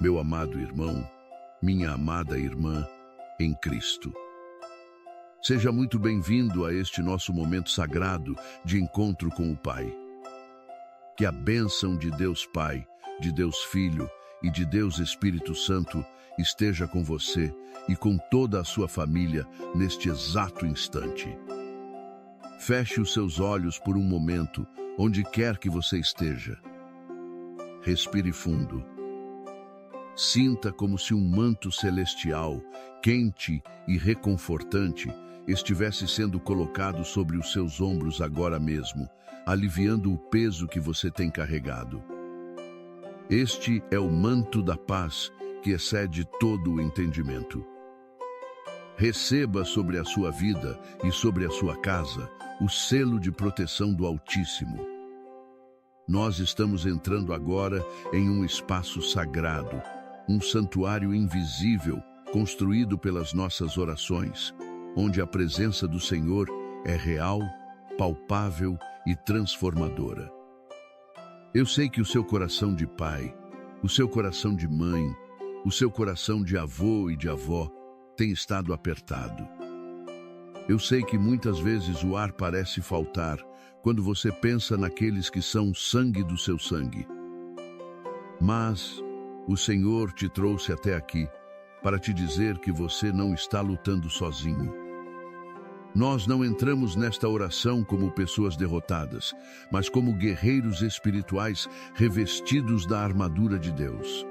meu amado irmão, minha amada irmã em Cristo. Seja muito bem-vindo a este nosso momento sagrado de encontro com o Pai. Que a bênção de Deus Pai, de Deus Filho e de Deus Espírito Santo esteja com você e com toda a sua família neste exato instante. Feche os seus olhos por um momento, onde quer que você esteja. Respire fundo. Sinta como se um manto celestial, quente e reconfortante, estivesse sendo colocado sobre os seus ombros agora mesmo, aliviando o peso que você tem carregado. Este é o manto da paz que excede todo o entendimento. Receba sobre a sua vida e sobre a sua casa o selo de proteção do Altíssimo. Nós estamos entrando agora em um espaço sagrado, um santuário invisível construído pelas nossas orações, onde a presença do Senhor é real, palpável e transformadora. Eu sei que o seu coração de pai, o seu coração de mãe, o seu coração de avô e de avó tem estado apertado. Eu sei que muitas vezes o ar parece faltar quando você pensa naqueles que são sangue do seu sangue. Mas o Senhor te trouxe até aqui para te dizer que você não está lutando sozinho. Nós não entramos nesta oração como pessoas derrotadas, mas como guerreiros espirituais revestidos da armadura de Deus.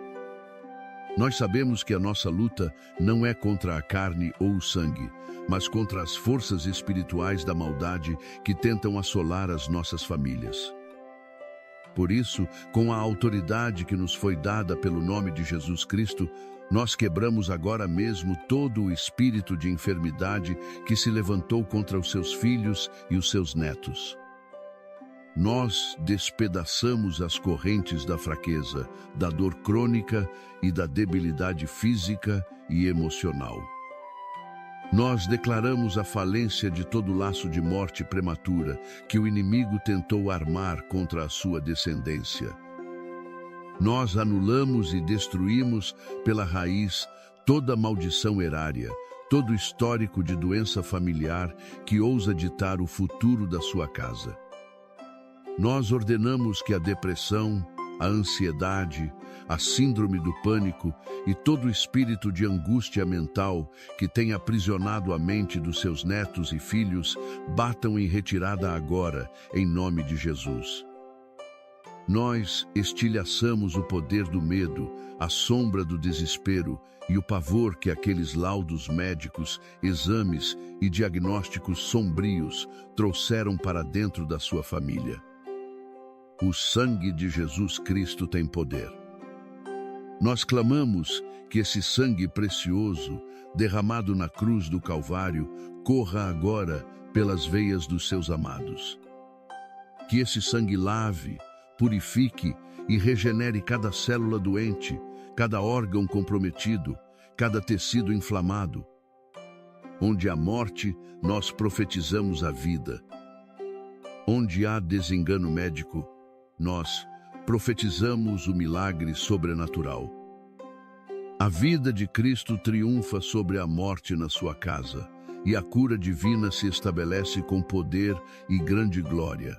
Nós sabemos que a nossa luta não é contra a carne ou o sangue, mas contra as forças espirituais da maldade que tentam assolar as nossas famílias. Por isso, com a autoridade que nos foi dada pelo nome de Jesus Cristo, nós quebramos agora mesmo todo o espírito de enfermidade que se levantou contra os seus filhos e os seus netos. Nós despedaçamos as correntes da fraqueza, da dor crônica e da debilidade física e emocional. Nós declaramos a falência de todo laço de morte prematura que o inimigo tentou armar contra a sua descendência. Nós anulamos e destruímos pela raiz toda maldição erária, todo histórico de doença familiar que ousa ditar o futuro da sua casa. Nós ordenamos que a depressão, a ansiedade, a síndrome do pânico e todo o espírito de angústia mental que tem aprisionado a mente dos seus netos e filhos batam em retirada agora, em nome de Jesus. Nós estilhaçamos o poder do medo, a sombra do desespero e o pavor que aqueles laudos médicos, exames e diagnósticos sombrios trouxeram para dentro da sua família. O sangue de Jesus Cristo tem poder. Nós clamamos que esse sangue precioso, derramado na cruz do Calvário, corra agora pelas veias dos seus amados. Que esse sangue lave, purifique e regenere cada célula doente, cada órgão comprometido, cada tecido inflamado. Onde há morte, nós profetizamos a vida. Onde há desengano médico, nós profetizamos o milagre sobrenatural. A vida de Cristo triunfa sobre a morte na sua casa, e a cura divina se estabelece com poder e grande glória.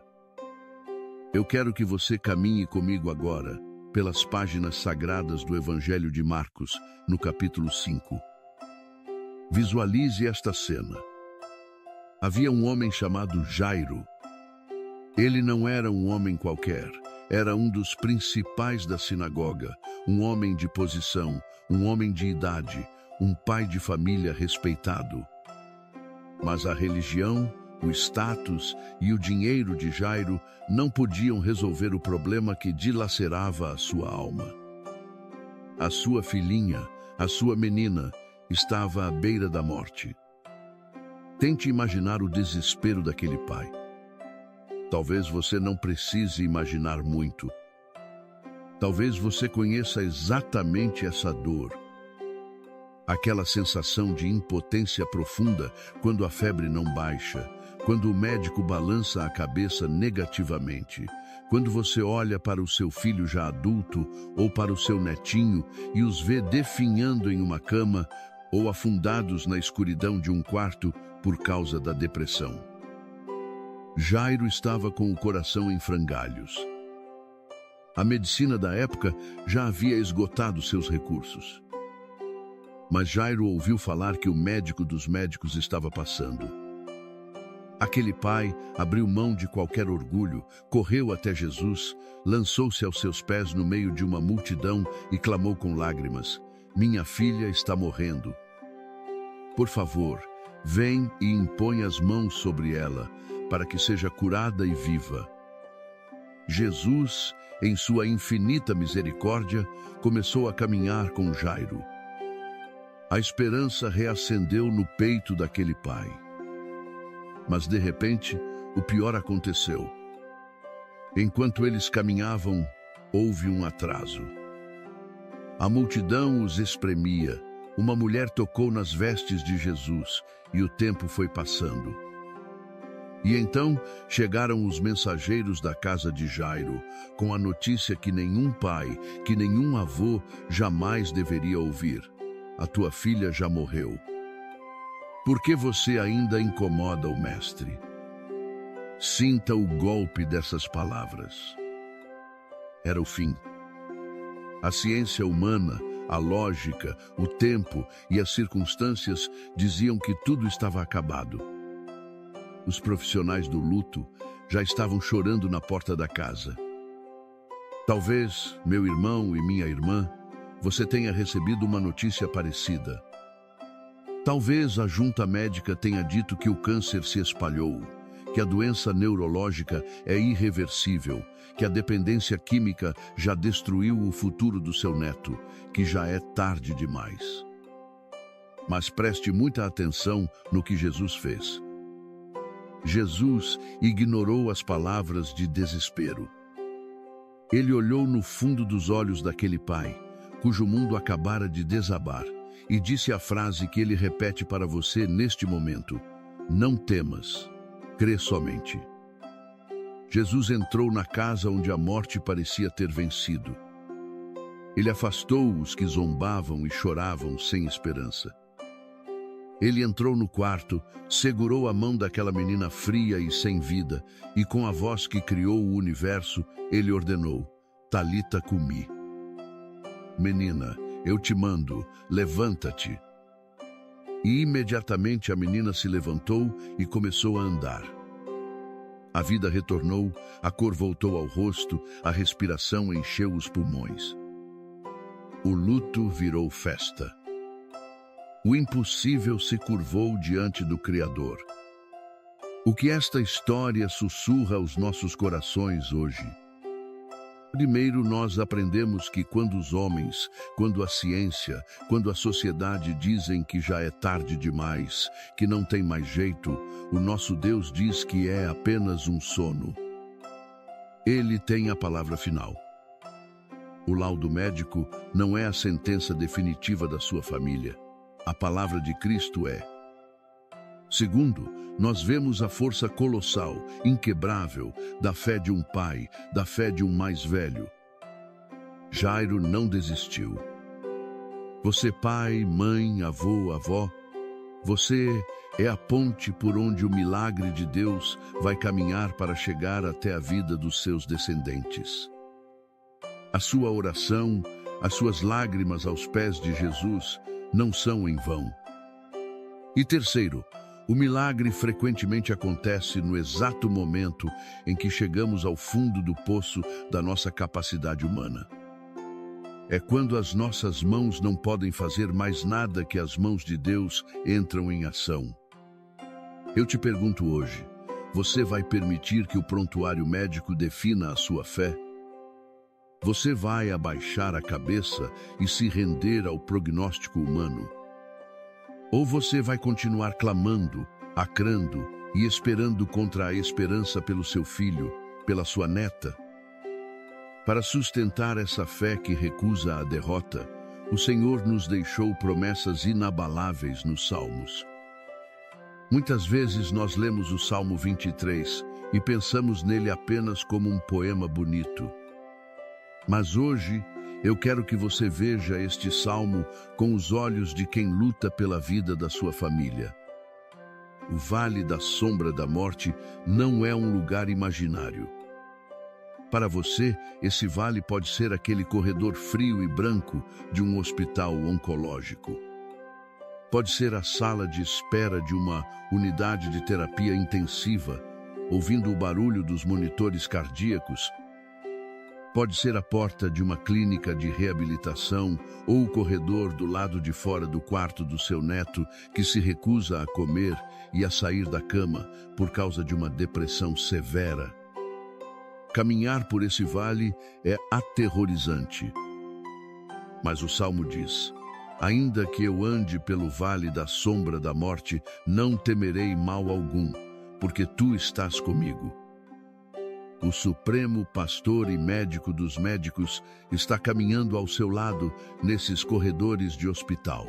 Eu quero que você caminhe comigo agora pelas páginas sagradas do Evangelho de Marcos, no capítulo 5. Visualize esta cena. Havia um homem chamado Jairo. Ele não era um homem qualquer, era um dos principais da sinagoga, um homem de posição, um homem de idade, um pai de família respeitado. Mas a religião, o status e o dinheiro de Jairo não podiam resolver o problema que dilacerava a sua alma. A sua filhinha, a sua menina, estava à beira da morte. Tente imaginar o desespero daquele pai. Talvez você não precise imaginar muito. Talvez você conheça exatamente essa dor. Aquela sensação de impotência profunda quando a febre não baixa, quando o médico balança a cabeça negativamente, Quando você olha para o seu filho já adulto ou para o seu netinho e os vê definhando em uma cama ou afundados na escuridão de um quarto por causa da depressão. Jairo estava com o coração em frangalhos. A medicina da época já havia esgotado seus recursos. Mas Jairo ouviu falar que o médico dos médicos estava passando. Aquele pai abriu mão de qualquer orgulho, correu até Jesus, lançou-se aos seus pés no meio de uma multidão e clamou com lágrimas: "Minha filha está morrendo. Por favor, vem e impõe as mãos sobre ela, para que seja curada e viva." Jesus, em sua infinita misericórdia, começou a caminhar com Jairo. A esperança reacendeu no peito daquele pai. Mas, de repente, o pior aconteceu. Enquanto eles caminhavam, houve um atraso. A multidão os espremia. Uma mulher tocou nas vestes de Jesus e o tempo foi passando. E então chegaram os mensageiros da casa de Jairo, com a notícia que nenhum pai, que nenhum avô jamais deveria ouvir: "A tua filha já morreu. Por que você ainda incomoda o mestre?" Sinta o golpe dessas palavras. Era o fim. A ciência humana, a lógica, o tempo e as circunstâncias diziam que tudo estava acabado. Os profissionais do luto já estavam chorando na porta da casa. Talvez, meu irmão e minha irmã, você tenha recebido uma notícia parecida. Talvez a junta médica tenha dito que o câncer se espalhou, que a doença neurológica é irreversível, que a dependência química já destruiu o futuro do seu neto, que já é tarde demais. Mas preste muita atenção no que Jesus fez. Jesus ignorou as palavras de desespero. Ele olhou no fundo dos olhos daquele pai, cujo mundo acabara de desabar, e disse a frase que ele repete para você neste momento: "Não temas, crê somente." Jesus entrou na casa onde a morte parecia ter vencido. Ele afastou os que zombavam e choravam sem esperança. Ele entrou no quarto, segurou a mão daquela menina fria e sem vida, e com a voz que criou o universo, ele ordenou: "Talita cumi." "Menina, eu te mando, levanta-te." E imediatamente a menina se levantou e começou a andar. A vida retornou, a cor voltou ao rosto, a respiração encheu os pulmões. O luto virou festa. O impossível se curvou diante do Criador. O que esta história sussurra aos nossos corações hoje? Primeiro, nós aprendemos que quando os homens, quando a ciência, quando a sociedade dizem que já é tarde demais, que não tem mais jeito, o nosso Deus diz que é apenas um sono. Ele tem a palavra final. O laudo médico não é a sentença definitiva da sua família. A palavra de Cristo é. Segundo, nós vemos a força colossal, inquebrável, da fé de um pai, da fé de um mais velho. Jairo não desistiu. Você, pai, mãe, avô, avó, você é a ponte por onde o milagre de Deus vai caminhar para chegar até a vida dos seus descendentes. A sua oração, as suas lágrimas aos pés de Jesus não são em vão. E terceiro, o milagre frequentemente acontece no exato momento em que chegamos ao fundo do poço da nossa capacidade humana. É quando as nossas mãos não podem fazer mais nada que as mãos de Deus entram em ação. Eu te pergunto hoje, você vai permitir que o prontuário médico defina a sua fé? Você vai abaixar a cabeça e se render ao prognóstico humano? Ou você vai continuar clamando, acrando e esperando contra a esperança pelo seu filho, pela sua neta? Para sustentar essa fé que recusa a derrota, o Senhor nos deixou promessas inabaláveis nos Salmos. Muitas vezes nós lemos o Salmo 23, e pensamos nele apenas como um poema bonito. Mas hoje, eu quero que você veja este salmo com os olhos de quem luta pela vida da sua família. O Vale da Sombra da Morte não é um lugar imaginário. Para você, esse vale pode ser aquele corredor frio e branco de um hospital oncológico. Pode ser a sala de espera de uma unidade de terapia intensiva, ouvindo o barulho dos monitores cardíacos. Pode ser a porta de uma clínica de reabilitação ou o corredor do lado de fora do quarto do seu neto que se recusa a comer e a sair da cama por causa de uma depressão severa. Caminhar por esse vale é aterrorizante. Mas o Salmo diz: ainda que eu ande pelo vale da sombra da morte, não temerei mal algum, porque tu estás comigo. O Supremo Pastor e Médico dos médicos está caminhando ao seu lado nesses corredores de hospital.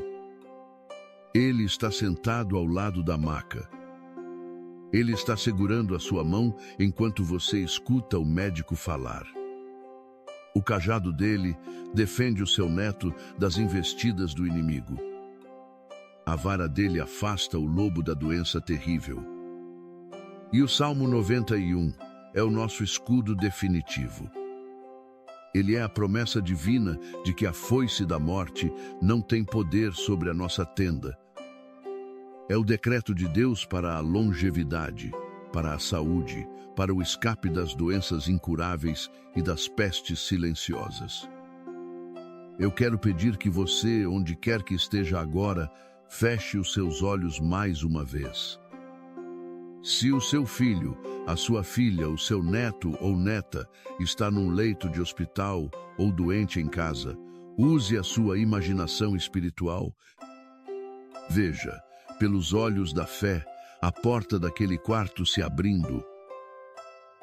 Ele está sentado ao lado da maca. Ele está segurando a sua mão enquanto você escuta o médico falar. O cajado dele defende o seu neto das investidas do inimigo. A vara dele afasta o lobo da doença terrível. E o Salmo 91 é o nosso escudo definitivo. Ele é a promessa divina de que a foice da morte não tem poder sobre a nossa tenda. É o decreto de Deus para a longevidade, para a saúde, para o escape das doenças incuráveis e das pestes silenciosas. Eu quero pedir que você, onde quer que esteja agora, feche os seus olhos mais uma vez. Se o seu filho, a sua filha, o seu neto ou neta está num leito de hospital ou doente em casa, use a sua imaginação espiritual. Veja, pelos olhos da fé, a porta daquele quarto se abrindo.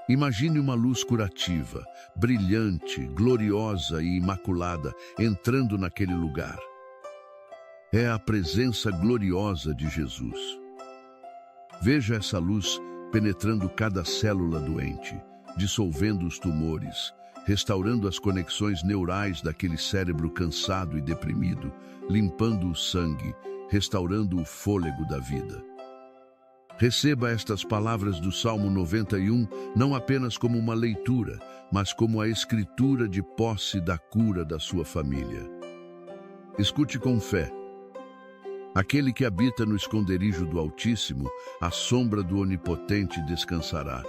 Imagine uma luz curativa, brilhante, gloriosa e imaculada entrando naquele lugar. É a presença gloriosa de Jesus. Veja essa luz penetrando cada célula doente, dissolvendo os tumores, restaurando as conexões neurais daquele cérebro cansado e deprimido, limpando o sangue, restaurando o fôlego da vida. Receba estas palavras do Salmo 91 não apenas como uma leitura, mas como a escritura de posse da cura da sua família. Escute com fé. Aquele que habita no esconderijo do Altíssimo, à sombra do Onipotente descansará.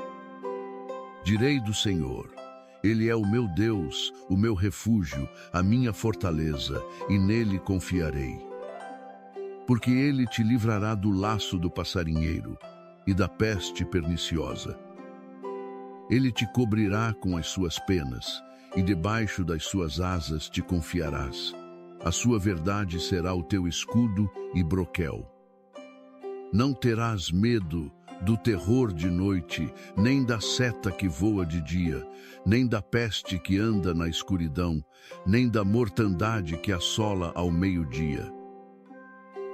Direi do Senhor: Ele é o meu Deus, o meu refúgio, a minha fortaleza, e nele confiarei. Porque ele te livrará do laço do passarinheiro e da peste perniciosa. Ele te cobrirá com as suas penas, e debaixo das suas asas te confiarás. A sua verdade será o teu escudo e broquel. Não terás medo do terror de noite, nem da seta que voa de dia, nem da peste que anda na escuridão, nem da mortandade que assola ao meio-dia.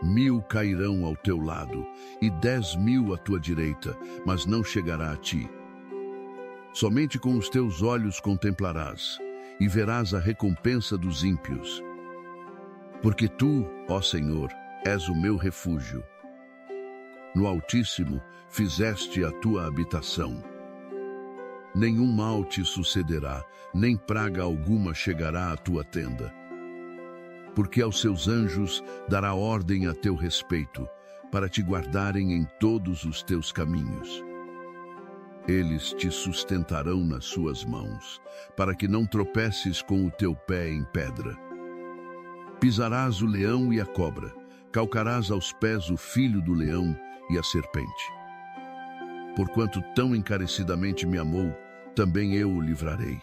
1000 cairão ao teu lado, e 10.000 à tua direita, mas não chegará a ti. Somente com os teus olhos contemplarás, e verás a recompensa dos ímpios. Porque tu, ó Senhor, és o meu refúgio. No Altíssimo fizeste a tua habitação. Nenhum mal te sucederá, nem praga alguma chegará à tua tenda. Porque aos seus anjos dará ordem a teu respeito, para te guardarem em todos os teus caminhos. Eles te sustentarão nas suas mãos, para que não tropeces com o teu pé em pedra. Pisarás o leão e a cobra, calcarás aos pés o filho do leão e a serpente. Porquanto tão encarecidamente me amou, também eu o livrarei.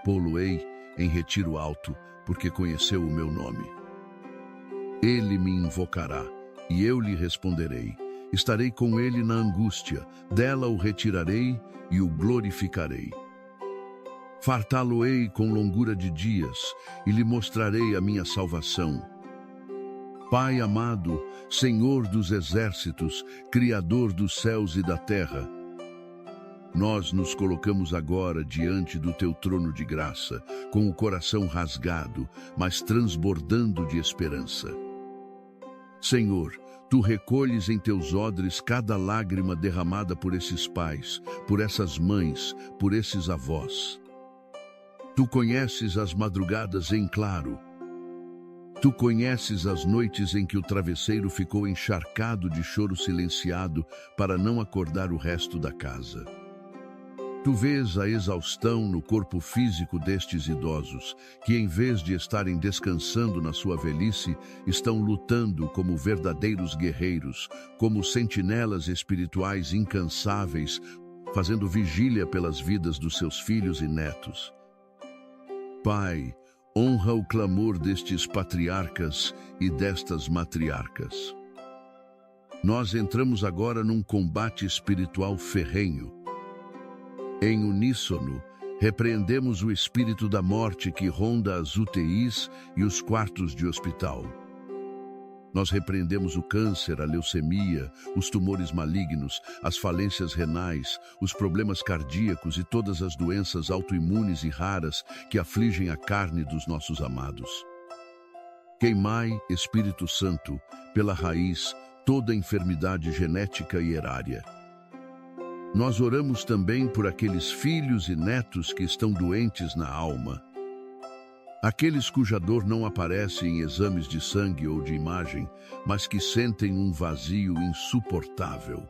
Pô-lo-ei em retiro alto, porque conheceu o meu nome. Ele me invocará, e eu lhe responderei. Estarei com ele na angústia, dela o retirarei e o glorificarei. Fartá-lo-ei com longura de dias, e lhe mostrarei a minha salvação. Pai amado, Senhor dos exércitos, Criador dos céus e da terra, Nós nos colocamos agora diante do teu trono de graça, com o coração rasgado, mas transbordando de esperança. Senhor, tu recolhes em teus odres cada lágrima derramada por esses pais, por essas mães, por esses avós. Tu conheces as madrugadas em claro. Tu conheces as noites em que o travesseiro ficou encharcado de choro silenciado para não acordar o resto da casa. Tu vês a exaustão no corpo físico destes idosos, que em vez de estarem descansando na sua velhice, estão lutando como verdadeiros guerreiros, como sentinelas espirituais incansáveis, fazendo vigília pelas vidas dos seus filhos e netos. Pai, honra o clamor destes patriarcas e destas matriarcas. Nós entramos agora num combate espiritual ferrenho. Em uníssono, repreendemos o espírito da morte que ronda as UTIs e os quartos de hospital. Nós repreendemos o câncer, a leucemia, os tumores malignos, as falências renais, os problemas cardíacos e todas as doenças autoimunes e raras que afligem a carne dos nossos amados. Queimai, Espírito Santo, pela raiz, toda enfermidade genética e erária. Nós oramos também por aqueles filhos e netos que estão doentes na alma. Aqueles cuja dor não aparece em exames de sangue ou de imagem, mas que sentem um vazio insuportável.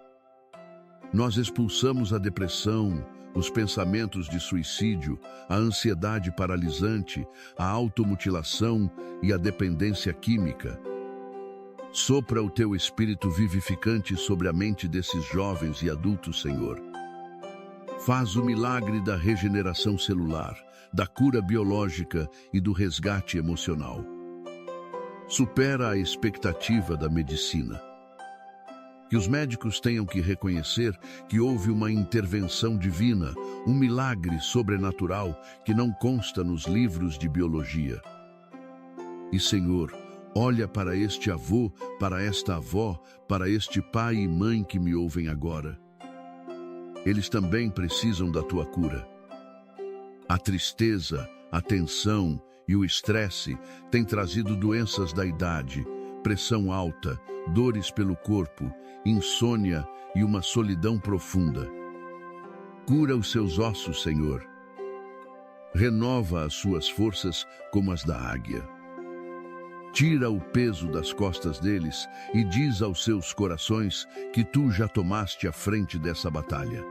Nós expulsamos a depressão, os pensamentos de suicídio, a ansiedade paralisante, a automutilação e a dependência química. Sopra o teu espírito vivificante sobre a mente desses jovens e adultos, Senhor. Faz o milagre da regeneração celular, da cura biológica e do resgate emocional. Supera a expectativa da medicina. Que os médicos tenham que reconhecer que houve uma intervenção divina, um milagre sobrenatural que não consta nos livros de biologia. E, Senhor, olha para este avô, para esta avó, para este pai e mãe que me ouvem agora. Eles também precisam da tua cura. A tristeza, a tensão e o estresse têm trazido doenças da idade, pressão alta, dores pelo corpo, insônia e uma solidão profunda. Cura os seus ossos, Senhor. Renova as suas forças como as da águia. Tira o peso das costas deles e diz aos seus corações que tu já tomaste a frente dessa batalha.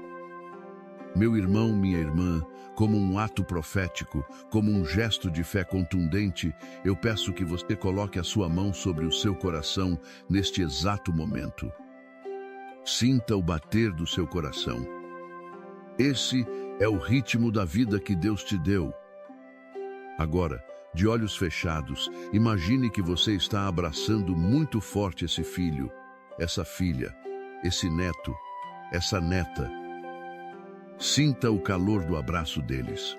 Meu irmão, minha irmã, como um ato profético, como um gesto de fé contundente, eu peço que você coloque a sua mão sobre o seu coração neste exato momento. Sinta o bater do seu coração. Esse é o ritmo da vida que Deus te deu. Agora, de olhos fechados, imagine que você está abraçando muito forte esse filho, essa filha, esse neto, essa neta. Sinta o calor do abraço deles.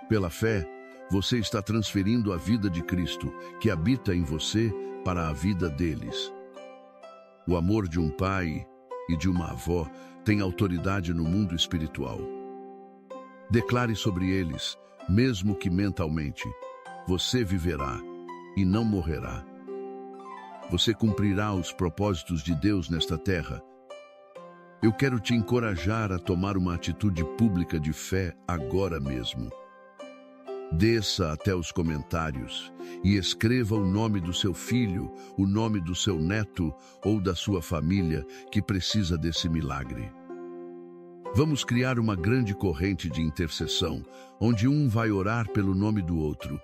Pela fé, você está transferindo a vida de Cristo, que habita em você, para a vida deles. O amor de um pai e de uma avó tem autoridade no mundo espiritual. Declare sobre eles, mesmo que mentalmente, você viverá e não morrerá. Você cumprirá os propósitos de Deus nesta terra. Eu quero te encorajar a tomar uma atitude pública de fé agora mesmo. Desça até os comentários e escreva o nome do seu filho, o nome do seu neto ou da sua família que precisa desse milagre. Vamos criar uma grande corrente de intercessão, onde um vai orar pelo nome do outro.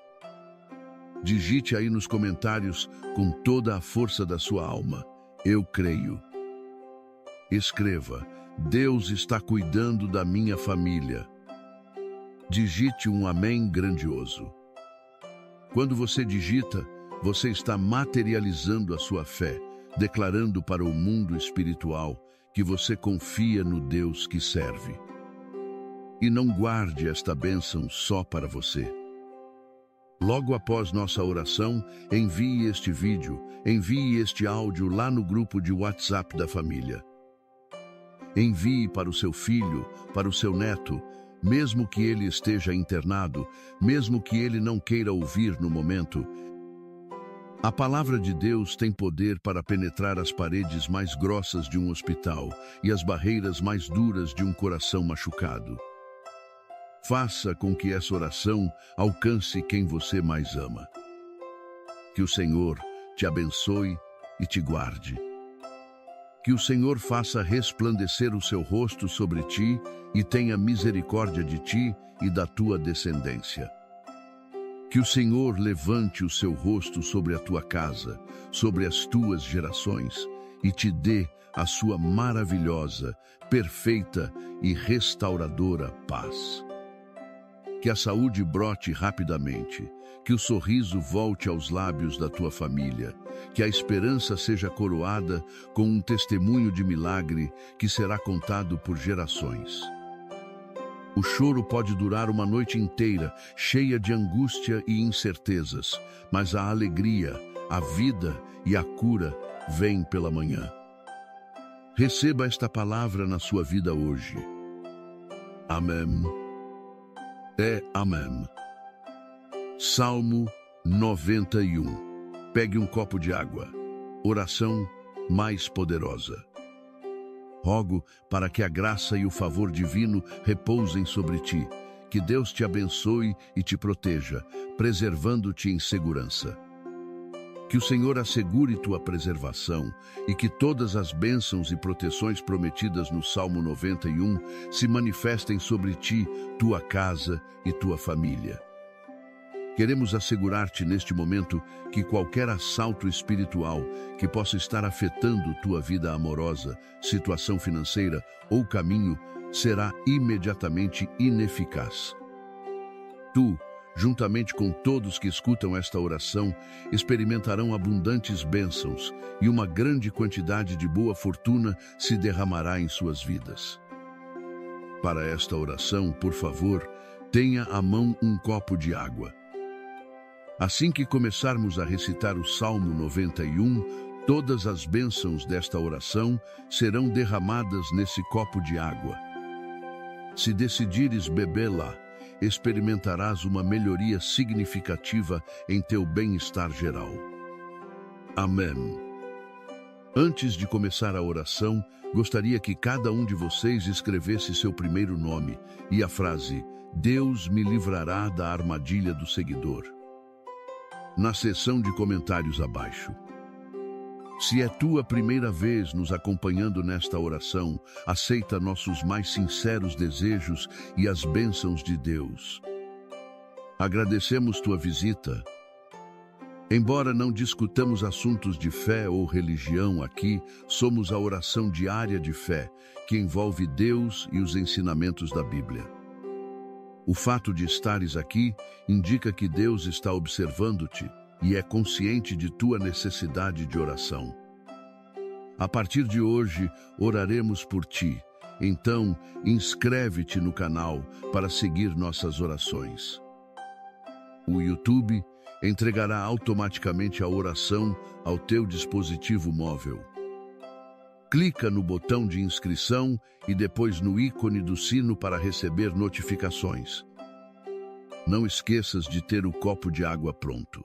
Digite aí nos comentários com toda a força da sua alma: eu creio. Escreva: Deus está cuidando da minha família. Digite um amém grandioso. Quando você digita, você está materializando a sua fé, declarando para o mundo espiritual que você confia no Deus que serve. E não guarde esta bênção só para você. Logo após nossa oração, envie este vídeo, envie este áudio lá no grupo de WhatsApp da família. envie para o seu filho, para o seu neto, mesmo que ele esteja internado, mesmo que ele não queira ouvir no momento. A palavra de Deus tem poder para penetrar as paredes mais grossas de um hospital e as barreiras mais duras de um coração machucado. Faça com que essa oração alcance quem você mais ama. Que o Senhor te abençoe e te guarde. Que o Senhor faça resplandecer o seu rosto sobre ti e tenha misericórdia de ti e da tua descendência. Que o Senhor levante o seu rosto sobre a tua casa, sobre as tuas gerações, e te dê a sua maravilhosa, perfeita e restauradora paz. Que a saúde brote rapidamente, que o sorriso volte aos lábios da tua família, que a esperança seja coroada com um testemunho de milagre que será contado por gerações. O choro pode durar uma noite inteira, cheia de angústia e incertezas, mas a alegria, a vida e a cura vêm pela manhã. Receba esta palavra na sua vida hoje. Amém. Amém. Salmo 91. Pegue um copo de água. Oração mais poderosa. Rogo para que a graça e o favor divino repousem sobre ti, que Deus te abençoe e te proteja, preservando-te em segurança. Que o Senhor assegure tua preservação e que todas as bênçãos e proteções prometidas no Salmo 91 se manifestem sobre ti, tua casa e tua família. Queremos assegurar-te neste momento que qualquer assalto espiritual que possa estar afetando tua vida amorosa, situação financeira ou caminho será imediatamente ineficaz. Tu, juntamente com todos que escutam esta oração, experimentarão abundantes bênçãos e uma grande quantidade de boa fortuna se derramará em suas vidas. Para esta oração, por favor, tenha à mão um copo de água. Assim que começarmos a recitar o Salmo 91, todas as bênçãos desta oração serão derramadas nesse copo de água. Se decidires bebê-la, experimentarás uma melhoria significativa em teu bem-estar geral. Amém. Antes de começar a oração, gostaria que cada um de vocês escrevesse seu primeiro nome e a frase "Deus me livrará da armadilha do seguidor" na seção de comentários abaixo. Se é tua primeira vez nos acompanhando nesta oração, aceita nossos mais sinceros desejos e as bênçãos de Deus. Agradecemos tua visita. Embora não discutamos assuntos de fé ou religião aqui, somos a oração diária de fé, que envolve Deus e os ensinamentos da Bíblia. O fato de estares aqui indica que Deus está observando-te e é consciente de tua necessidade de oração. A partir de hoje, oraremos por ti. Então, inscreve-te no canal para seguir nossas orações. O YouTube entregará automaticamente a oração ao teu dispositivo móvel. Clica no botão de inscrição e depois no ícone do sino para receber notificações. Não esqueças de ter o copo de água pronto.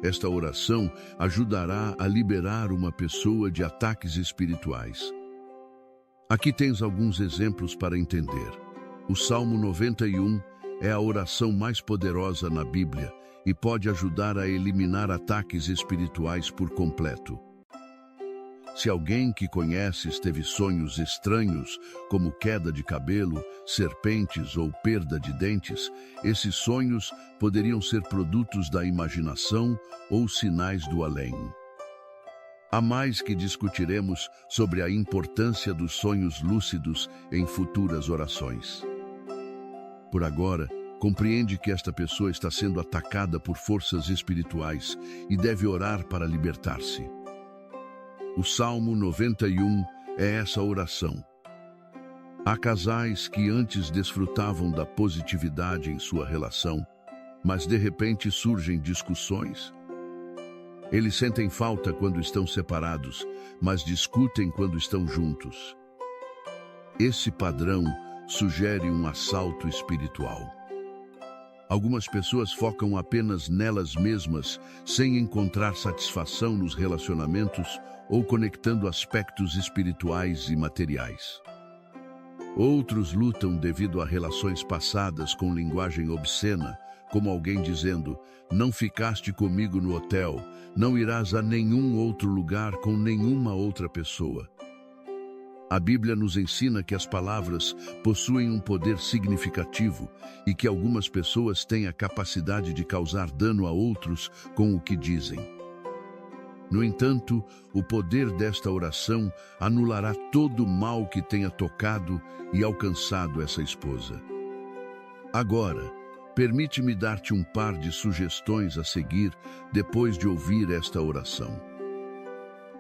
Esta oração ajudará a liberar uma pessoa de ataques espirituais. Aqui tens alguns exemplos para entender. O Salmo 91 é a oração mais poderosa na Bíblia e pode ajudar a eliminar ataques espirituais por completo. Se alguém que conheces teve sonhos estranhos, como queda de cabelo, serpentes ou perda de dentes, esses sonhos poderiam ser produtos da imaginação ou sinais do além. Há mais que discutiremos sobre a importância dos sonhos lúcidos em futuras orações. Por agora, compreende que esta pessoa está sendo atacada por forças espirituais e deve orar para libertar-se. O Salmo 91 é essa oração. Há casais que antes desfrutavam da positividade em sua relação, mas de repente surgem discussões. Eles sentem falta quando estão separados, mas discutem quando estão juntos. Esse padrão sugere um assalto espiritual. Algumas pessoas focam apenas nelas mesmas, sem encontrar satisfação nos relacionamentos ou conectando aspectos espirituais e materiais. Outros lutam devido a relações passadas com linguagem obscena, como alguém dizendo: "Não ficaste comigo no hotel, não irás a nenhum outro lugar com nenhuma outra pessoa." A Bíblia nos ensina que as palavras possuem um poder significativo e que algumas pessoas têm a capacidade de causar dano a outros com o que dizem. No entanto, o poder desta oração anulará todo o mal que tenha tocado e alcançado essa esposa. Agora, permite-me dar-te um par de sugestões a seguir depois de ouvir esta oração.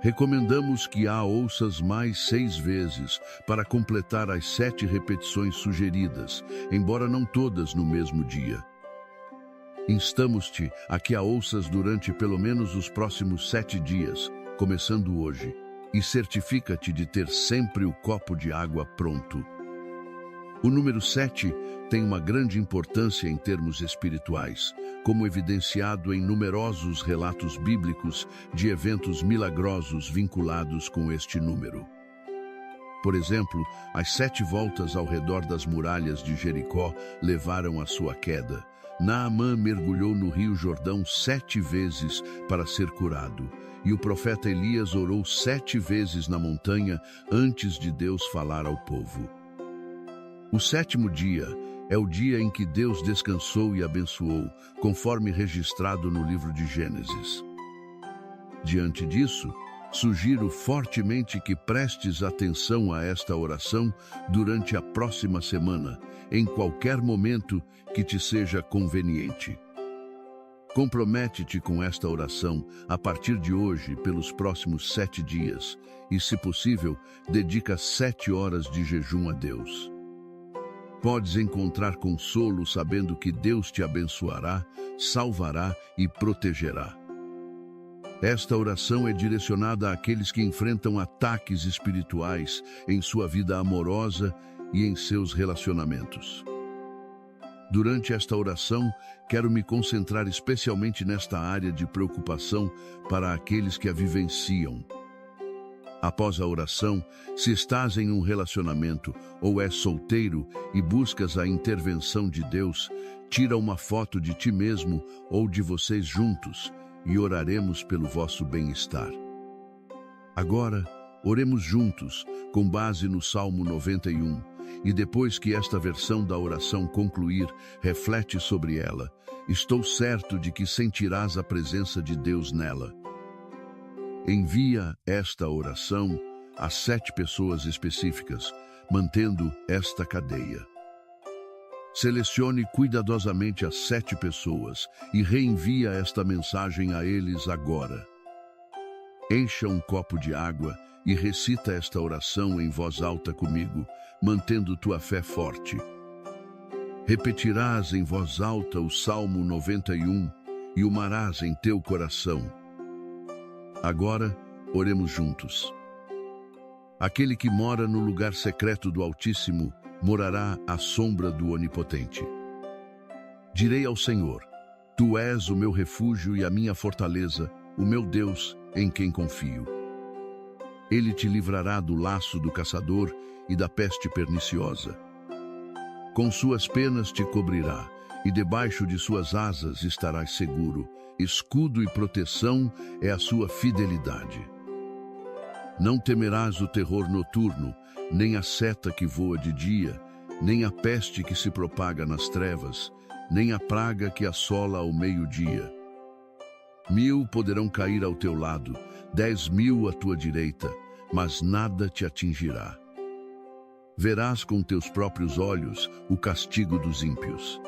Recomendamos que a ouças mais 6 vezes para completar as 7 repetições sugeridas, embora não todas no mesmo dia. Instamos-te a que a ouças durante pelo menos os próximos 7 dias, começando hoje, e certifica-te de ter sempre o copo de água pronto. O número 7 tem uma grande importância em termos espirituais, como evidenciado em numerosos relatos bíblicos de eventos milagrosos vinculados com este número. Por exemplo, as 7 voltas ao redor das muralhas de Jericó levaram à sua queda. Naamã mergulhou no rio Jordão 7 vezes para ser curado, e o profeta Elias orou 7 vezes na montanha antes de Deus falar ao povo. O 7º dia é o dia em que Deus descansou e abençoou, conforme registrado no livro de Gênesis. Diante disso, sugiro fortemente que prestes atenção a esta oração durante a próxima semana, em qualquer momento que te seja conveniente. Compromete-te com esta oração a partir de hoje pelos próximos 7 dias e, se possível, dedica 7 horas de jejum a Deus. Podes encontrar consolo sabendo que Deus te abençoará, salvará e protegerá. Esta oração é direcionada àqueles que enfrentam ataques espirituais em sua vida amorosa e em seus relacionamentos. Durante esta oração, quero me concentrar especialmente nesta área de preocupação para aqueles que a vivenciam. Após a oração, se estás em um relacionamento ou és solteiro e buscas a intervenção de Deus, tira uma foto de ti mesmo ou de vocês juntos e oraremos pelo vosso bem-estar. Agora, oremos juntos, com base no Salmo 91, e depois que esta versão da oração concluir, reflete sobre ela. Estou certo de que sentirás a presença de Deus nela. Envia esta oração a 7 pessoas específicas, mantendo esta cadeia. Selecione cuidadosamente as 7 pessoas e reenvia esta mensagem a eles agora. Encha um copo de água e recita esta oração em voz alta comigo, mantendo tua fé forte. Repetirás em voz alta o Salmo 91 e o marás em teu coração. Agora, oremos juntos. Aquele que mora no lugar secreto do Altíssimo morará à sombra do Onipotente. Direi ao Senhor: Tu és o meu refúgio e a minha fortaleza, o meu Deus em quem confio. Ele te livrará do laço do caçador e da peste perniciosa. Com suas penas te cobrirá, e debaixo de suas asas estarás seguro. Escudo e proteção é a sua fidelidade. Não temerás o terror noturno, nem a seta que voa de dia, nem a peste que se propaga nas trevas, nem a praga que assola ao meio-dia. 1000 poderão cair ao teu lado, 10.000 à tua direita, mas nada te atingirá. Verás com teus próprios olhos o castigo dos ímpios.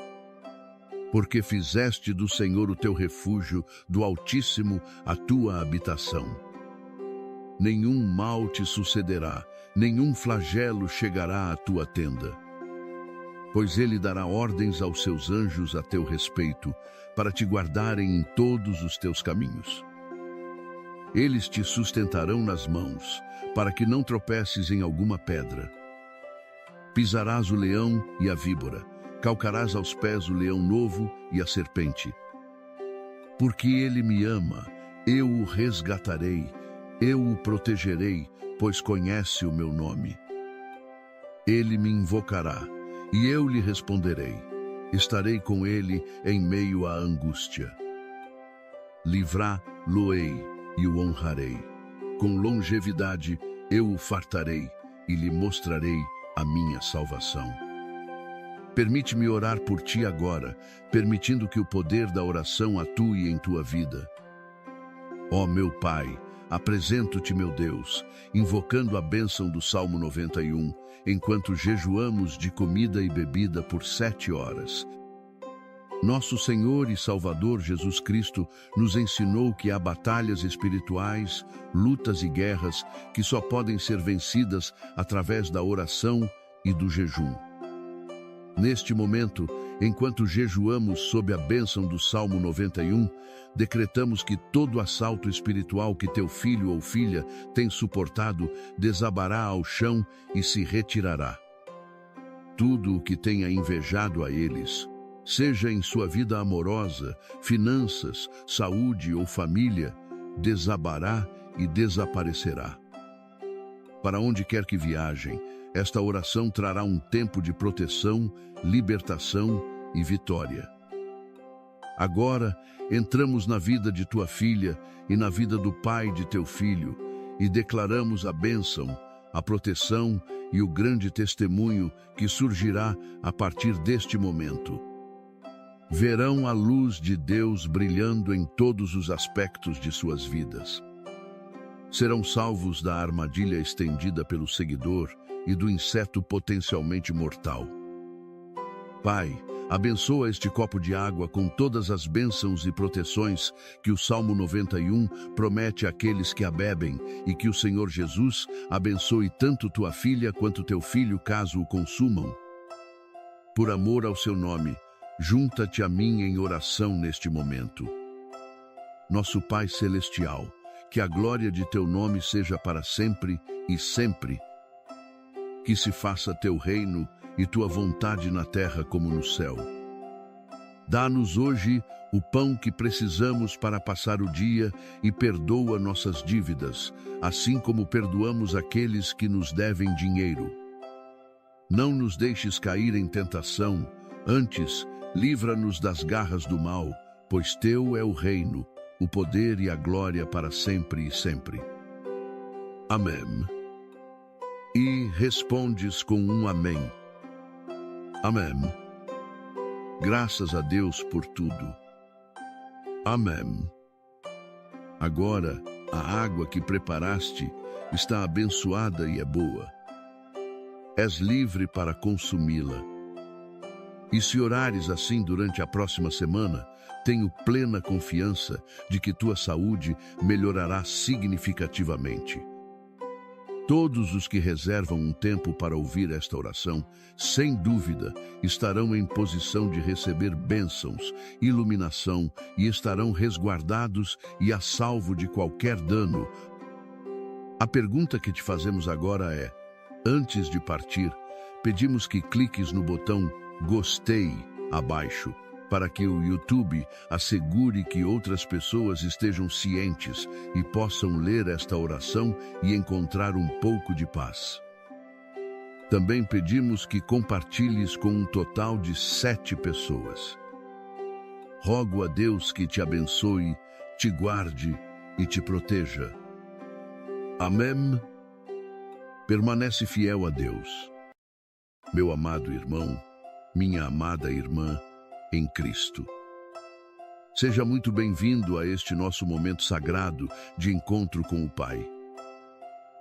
Porque fizeste do Senhor o teu refúgio, do Altíssimo a tua habitação. Nenhum mal te sucederá, nenhum flagelo chegará à tua tenda. Pois ele dará ordens aos seus anjos a teu respeito, para te guardarem em todos os teus caminhos. Eles te sustentarão nas mãos, para que não tropeces em alguma pedra. Pisarás o leão e a víbora, calcarás aos pés o leão novo e a serpente. Porque ele me ama, eu o resgatarei, eu o protegerei, pois conhece o meu nome. Ele me invocará, e eu lhe responderei. Estarei com ele em meio à angústia. Livrá-lo-ei e o honrarei. Com longevidade eu o fartarei e lhe mostrarei a minha salvação. Permite-me orar por ti agora, permitindo que o poder da oração atue em tua vida. Ó meu Pai, apresento-te, meu Deus, invocando a bênção do Salmo 91, enquanto jejuamos de comida e bebida por 7 horas. Nosso Senhor e Salvador Jesus Cristo nos ensinou que há batalhas espirituais, lutas e guerras que só podem ser vencidas através da oração e do jejum. Neste momento, enquanto jejuamos sob a bênção do Salmo 91, decretamos que todo assalto espiritual que teu filho ou filha tem suportado desabará ao chão e se retirará. Tudo o que tenha invejado a eles, seja em sua vida amorosa, finanças, saúde ou família, desabará e desaparecerá. Para onde quer que viajem, esta oração trará um tempo de proteção, libertação e vitória. Agora, entramos na vida de tua filha e na vida do pai de teu filho e declaramos a bênção, a proteção e o grande testemunho que surgirá a partir deste momento. Verão a luz de Deus brilhando em todos os aspectos de suas vidas. Serão salvos da armadilha estendida pelo seguidor e do inseto potencialmente mortal. Pai, abençoa este copo de água com todas as bênçãos e proteções que o Salmo 91 promete àqueles que a bebem e que o Senhor Jesus abençoe tanto tua filha quanto teu filho caso o consumam. Por amor ao seu nome, junta-te a mim em oração neste momento. Nosso Pai Celestial, que a glória de teu nome seja para sempre e sempre. Que se faça teu reino e tua vontade na terra como no céu. Dá-nos hoje o pão que precisamos para passar o dia e perdoa nossas dívidas, assim como perdoamos aqueles que nos devem dinheiro. Não nos deixes cair em tentação, antes, livra-nos das garras do mal, pois teu é o reino, o poder e a glória para sempre e sempre. Amém. E respondes com um amém. Amém. Graças a Deus por tudo. Amém. Agora, a água que preparaste está abençoada e é boa. És livre para consumi-la. E se orares assim durante a próxima semana, tenho plena confiança de que tua saúde melhorará significativamente. Todos os que reservam um tempo para ouvir esta oração, sem dúvida, estarão em posição de receber bênçãos, iluminação e estarão resguardados e a salvo de qualquer dano. A pergunta que te fazemos agora é: antes de partir, pedimos que cliques no botão Gostei abaixo, para que o YouTube assegure que outras pessoas estejam cientes e possam ler esta oração e encontrar um pouco de paz. Também pedimos que compartilhes com um total de 7 pessoas. Rogo a Deus que te abençoe, te guarde e te proteja. Amém. Permanece fiel a Deus. Meu amado irmão, minha amada irmã, em Cristo. Seja muito bem-vindo a este nosso momento sagrado de encontro com o Pai.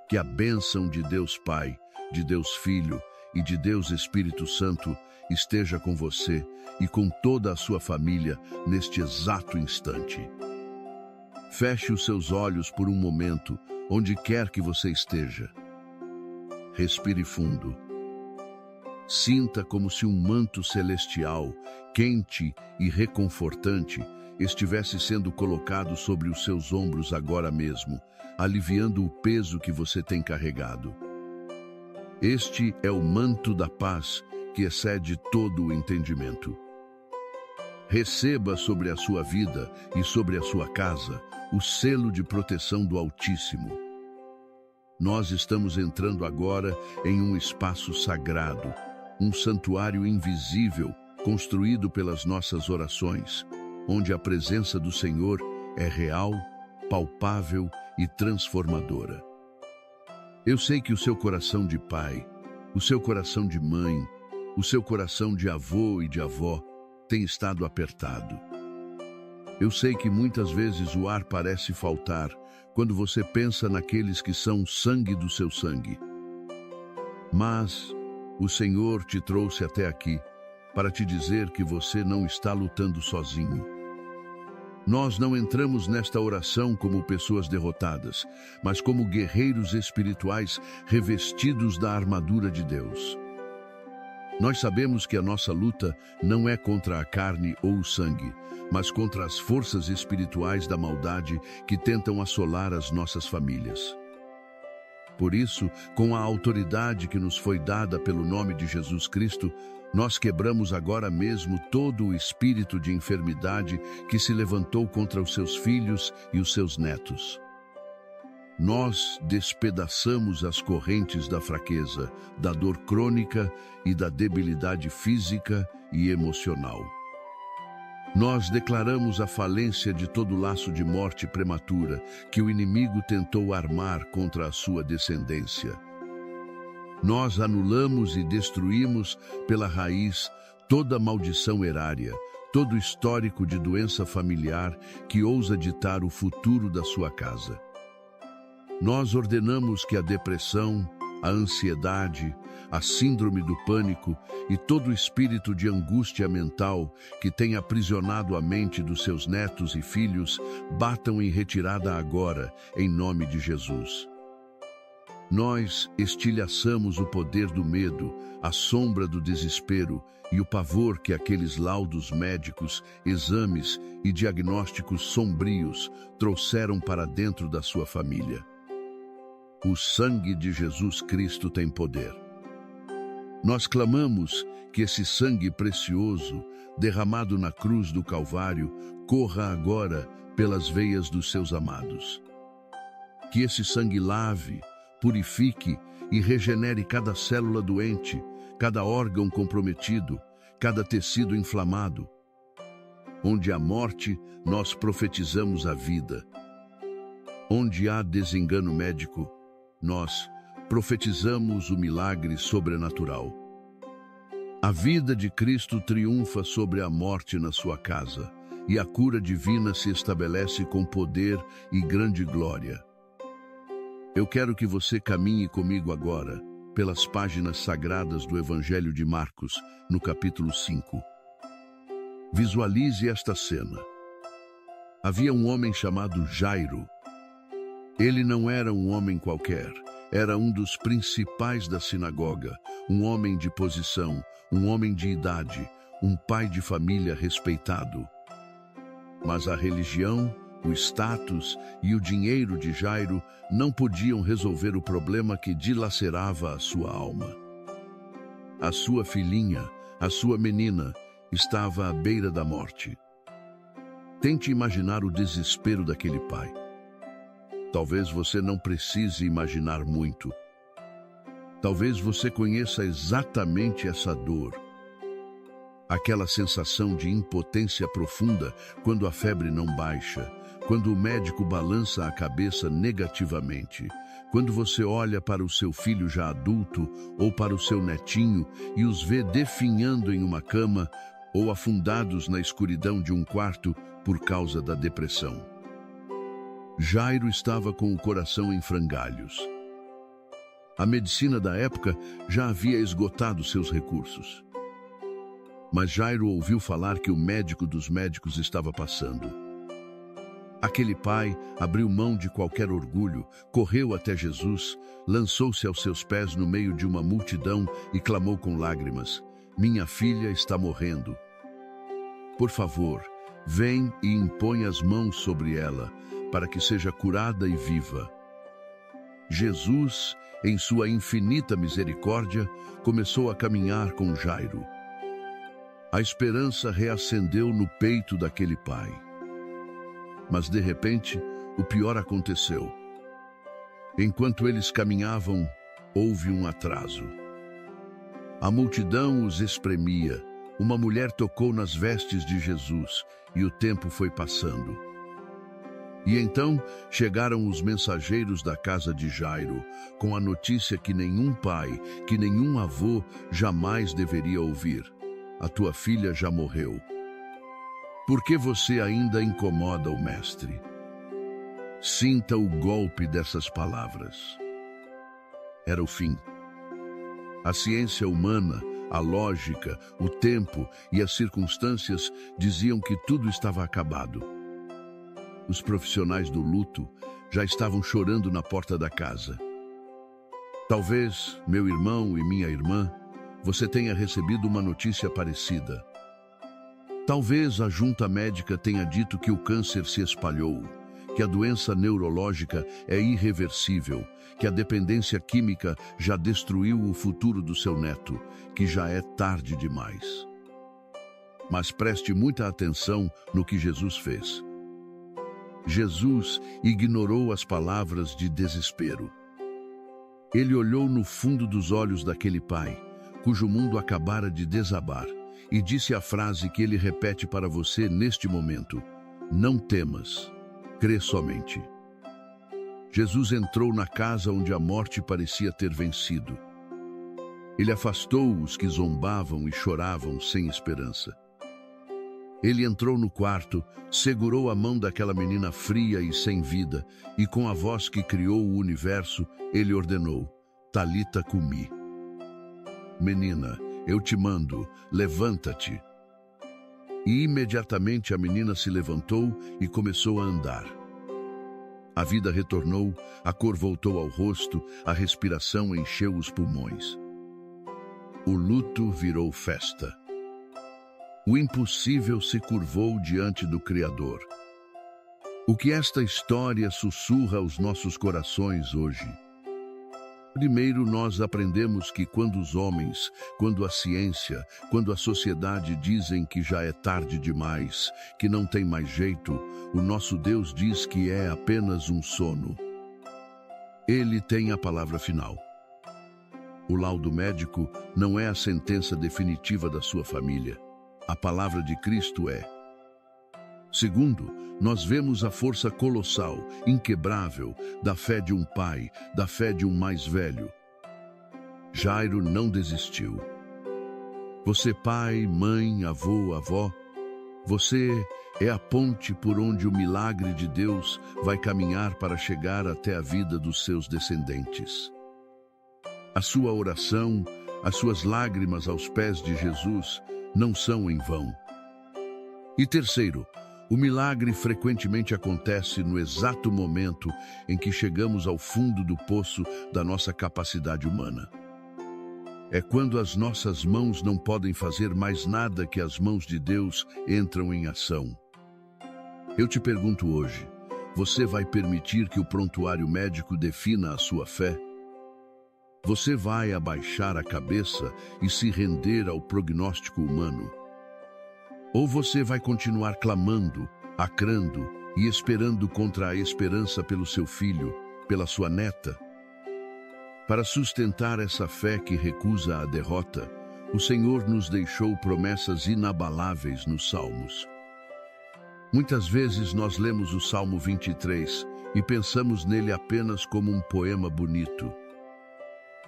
Que a bênção de Deus Pai, de Deus Filho e de Deus Espírito Santo esteja com você e com toda a sua família neste exato instante. Feche os seus olhos por um momento, onde quer que você esteja. Respire fundo. Sinta como se um manto celestial, quente e reconfortante, estivesse sendo colocado sobre os seus ombros agora mesmo, aliviando o peso que você tem carregado. Este é o manto da paz que excede todo o entendimento. Receba sobre a sua vida e sobre a sua casa o selo de proteção do Altíssimo. Nós estamos entrando agora em um espaço sagrado, um santuário invisível construído pelas nossas orações, onde a presença do Senhor é real, palpável e transformadora. Eu sei que o seu coração de pai, o seu coração de mãe, o seu coração de avô e de avó tem estado apertado. Eu sei que muitas vezes o ar parece faltar quando você pensa naqueles que são sangue do seu sangue. Mas o Senhor te trouxe até aqui para te dizer que você não está lutando sozinho. Nós não entramos nesta oração como pessoas derrotadas, mas como guerreiros espirituais revestidos da armadura de Deus. Nós sabemos que a nossa luta não é contra a carne ou o sangue, mas contra as forças espirituais da maldade que tentam assolar as nossas famílias. Por isso, com a autoridade que nos foi dada pelo nome de Jesus Cristo, nós quebramos agora mesmo todo o espírito de enfermidade que se levantou contra os seus filhos e os seus netos. Nós despedaçamos as correntes da fraqueza, da dor crônica e da debilidade física e emocional. Nós declaramos a falência de todo laço de morte prematura que o inimigo tentou armar contra a sua descendência. Nós anulamos e destruímos pela raiz toda maldição erária, todo histórico de doença familiar que ousa ditar o futuro da sua casa. Nós ordenamos que a depressão, a ansiedade, a síndrome do pânico e todo espírito de angústia mental que tem aprisionado a mente dos seus netos e filhos batam em retirada agora, em nome de Jesus. Nós estilhaçamos o poder do medo, a sombra do desespero e o pavor que aqueles laudos médicos, exames e diagnósticos sombrios trouxeram para dentro da sua família. O sangue de Jesus Cristo tem poder. Nós clamamos que esse sangue precioso, derramado na cruz do Calvário, corra agora pelas veias dos seus amados. Que esse sangue lave, purifique e regenere cada célula doente, cada órgão comprometido, cada tecido inflamado. Onde há morte, nós profetizamos a vida. Onde há desengano médico, nós profetizamos o milagre sobrenatural. A vida de Cristo triunfa sobre a morte na sua casa, e a cura divina se estabelece com poder e grande glória. Eu quero que você caminhe comigo agora pelas páginas sagradas do Evangelho de Marcos, no capítulo 5. Visualize esta cena. Havia um homem chamado Jairo. Ele não era um homem qualquer, era um dos principais da sinagoga, um homem de posição, um homem de idade, um pai de família respeitado. Mas a religião, o status e o dinheiro de Jairo não podiam resolver o problema que dilacerava a sua alma. A sua filhinha, a sua menina, estava à beira da morte. Tente imaginar o desespero daquele pai. Talvez você não precise imaginar muito. Talvez você conheça exatamente essa dor. Aquela sensação de impotência profunda quando a febre não baixa, quando o médico balança a cabeça negativamente, quando você olha para o seu filho já adulto ou para o seu netinho e os vê definhando em uma cama ou afundados na escuridão de um quarto por causa da depressão. Jairo estava com o coração em frangalhos. A medicina da época já havia esgotado seus recursos. Mas Jairo ouviu falar que o médico dos médicos estava passando. Aquele pai abriu mão de qualquer orgulho, correu até Jesus, lançou-se aos seus pés no meio de uma multidão e clamou com lágrimas: "Minha filha está morrendo. Por favor, vem e impõe as mãos sobre ela, para que seja curada e viva." Jesus, em sua infinita misericórdia, começou a caminhar com Jairo. A esperança reacendeu no peito daquele pai. Mas, de repente, o pior aconteceu. Enquanto eles caminhavam, houve um atraso. A multidão os espremia. Uma mulher tocou nas vestes de Jesus e o tempo foi passando. E então chegaram os mensageiros da casa de Jairo, com a notícia que nenhum pai, que nenhum avô jamais deveria ouvir. A tua filha já morreu. Por que você ainda incomoda o mestre? Sinta o golpe dessas palavras. Era o fim. A ciência humana, a lógica, o tempo e as circunstâncias diziam que tudo estava acabado. Os profissionais do luto já estavam chorando na porta da casa. Talvez, meu irmão e minha irmã, você tenha recebido uma notícia parecida. Talvez a junta médica tenha dito que o câncer se espalhou, que a doença neurológica é irreversível, que a dependência química já destruiu o futuro do seu neto, que já é tarde demais. Mas preste muita atenção no que Jesus fez. Jesus ignorou as palavras de desespero. Ele olhou no fundo dos olhos daquele pai, cujo mundo acabara de desabar, e disse a frase que ele repete para você neste momento: não temas, crê somente. Jesus entrou na casa onde a morte parecia ter vencido. Ele afastou os que zombavam e choravam sem esperança. Ele entrou no quarto, segurou a mão daquela menina fria e sem vida, e com a voz que criou o universo, ele ordenou: Talita cumi. Menina, eu te mando, levanta-te. E imediatamente a menina se levantou e começou a andar. A vida retornou, a cor voltou ao rosto, a respiração encheu os pulmões. O luto virou festa. O impossível se curvou diante do Criador. O que esta história sussurra aos nossos corações hoje? Primeiro, nós aprendemos que quando os homens, quando a ciência, quando a sociedade dizem que já é tarde demais, que não tem mais jeito, o nosso Deus diz que é apenas um sono. Ele tem a palavra final. O laudo médico não é a sentença definitiva da sua família. A palavra de Cristo é. Segundo, nós vemos a força colossal, inquebrável, da fé de um pai, da fé de um mais velho. Jairo não desistiu. Você, pai, mãe, avô, avó, você é a ponte por onde o milagre de Deus vai caminhar para chegar até a vida dos seus descendentes. A sua oração, as suas lágrimas aos pés de Jesus não são em vão. E terceiro, o milagre frequentemente acontece no exato momento em que chegamos ao fundo do poço da nossa capacidade humana. É quando as nossas mãos não podem fazer mais nada que as mãos de Deus entram em ação. Eu te pergunto hoje, você vai permitir que o prontuário médico defina a sua fé? Você vai abaixar a cabeça e se render ao prognóstico humano? Ou você vai continuar clamando, acrando e esperando contra a esperança pelo seu filho, pela sua neta? Para sustentar essa fé que recusa a derrota, o Senhor nos deixou promessas inabaláveis nos Salmos. Muitas vezes nós lemos o Salmo 23 e pensamos nele apenas como um poema bonito.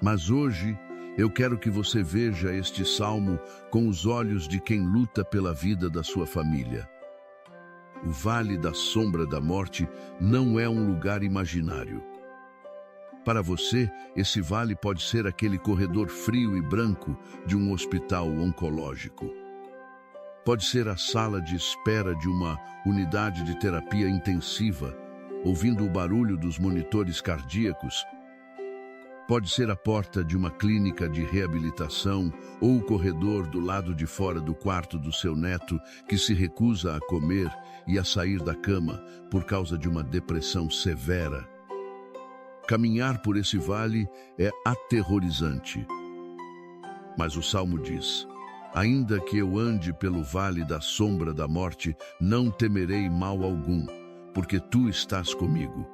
Mas hoje, eu quero que você veja este salmo com os olhos de quem luta pela vida da sua família. O vale da sombra da morte não é um lugar imaginário. Para você, esse vale pode ser aquele corredor frio e branco de um hospital oncológico. Pode ser a sala de espera de uma unidade de terapia intensiva, ouvindo o barulho dos monitores cardíacos. Pode ser a porta de uma clínica de reabilitação ou o corredor do lado de fora do quarto do seu neto que se recusa a comer e a sair da cama por causa de uma depressão severa. Caminhar por esse vale é aterrorizante. Mas o Salmo diz: ainda que eu ande pelo vale da sombra da morte, não temerei mal algum, porque tu estás comigo.